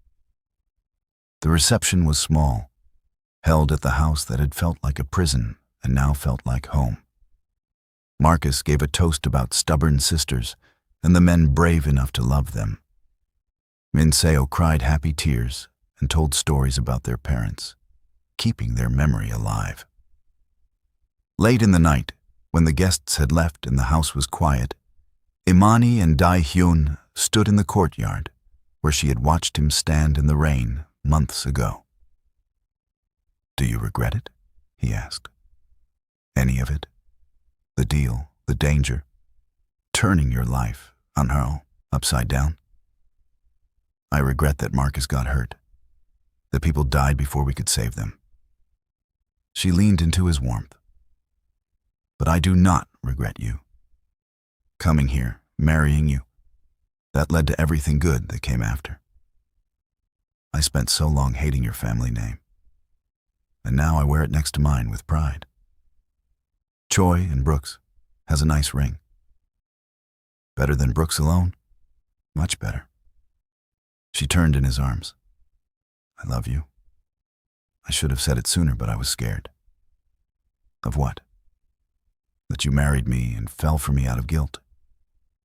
The reception was small, held at the house that had felt like a prison and now felt like home. Marcus gave a toast about stubborn sisters and the men brave enough to love them. Min-seo cried happy tears and told stories about their parents, keeping their memory alive. Late in the night, when the guests had left and the house was quiet, Imani and Dae-Hyun stood in the courtyard where she had watched him stand in the rain months ago. "Do you regret it?" he asked. "Any of it? The deal, the danger, turning your life, upside down?" "I regret that Marcus got hurt, that people died before we could save them." She leaned into his warmth. "But I do not regret you. Coming here, marrying you, that led to everything good that came after. I spent so long hating your family name, and now I wear it next to mine with pride. Choi and Brooks has a nice ring. Better than Brooks alone? Much better." She turned in his arms. "I love you. I should have said it sooner, but I was scared." "Of what?" "That you married me and fell for me out of guilt.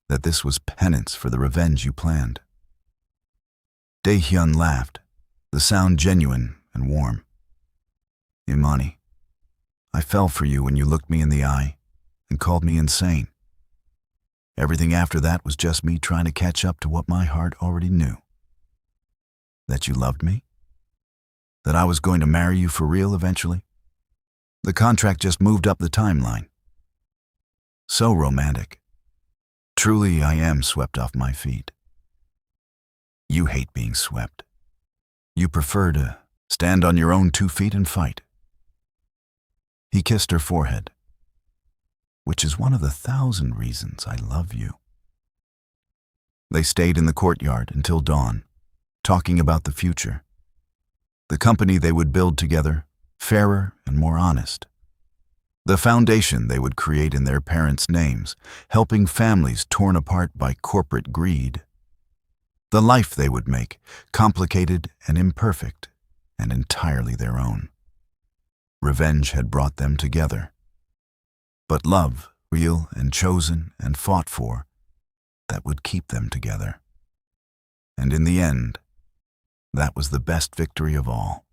That this was penance for the revenge you planned." Dae-Hyun laughed, the sound genuine and warm. "Imani, I fell for you when you looked me in the eye and called me insane. Everything after that was just me trying to catch up to what my heart already knew. That you loved me? That I was going to marry you for real eventually? The contract just moved up the timeline. So romantic. Truly, I am swept off my feet. You hate being swept. You prefer to stand on your own 2 feet and fight." He kissed her forehead. "Which is one of the 1,000 reasons I love you." They stayed in the courtyard until dawn, talking about the future. The company they would build together, fairer and more honest. The foundation they would create in their parents' names, helping families torn apart by corporate greed. The life they would make, complicated and imperfect, and entirely their own. Revenge had brought them together. But love, real and chosen and fought for, that would keep them together. And in the end, that was the best victory of all.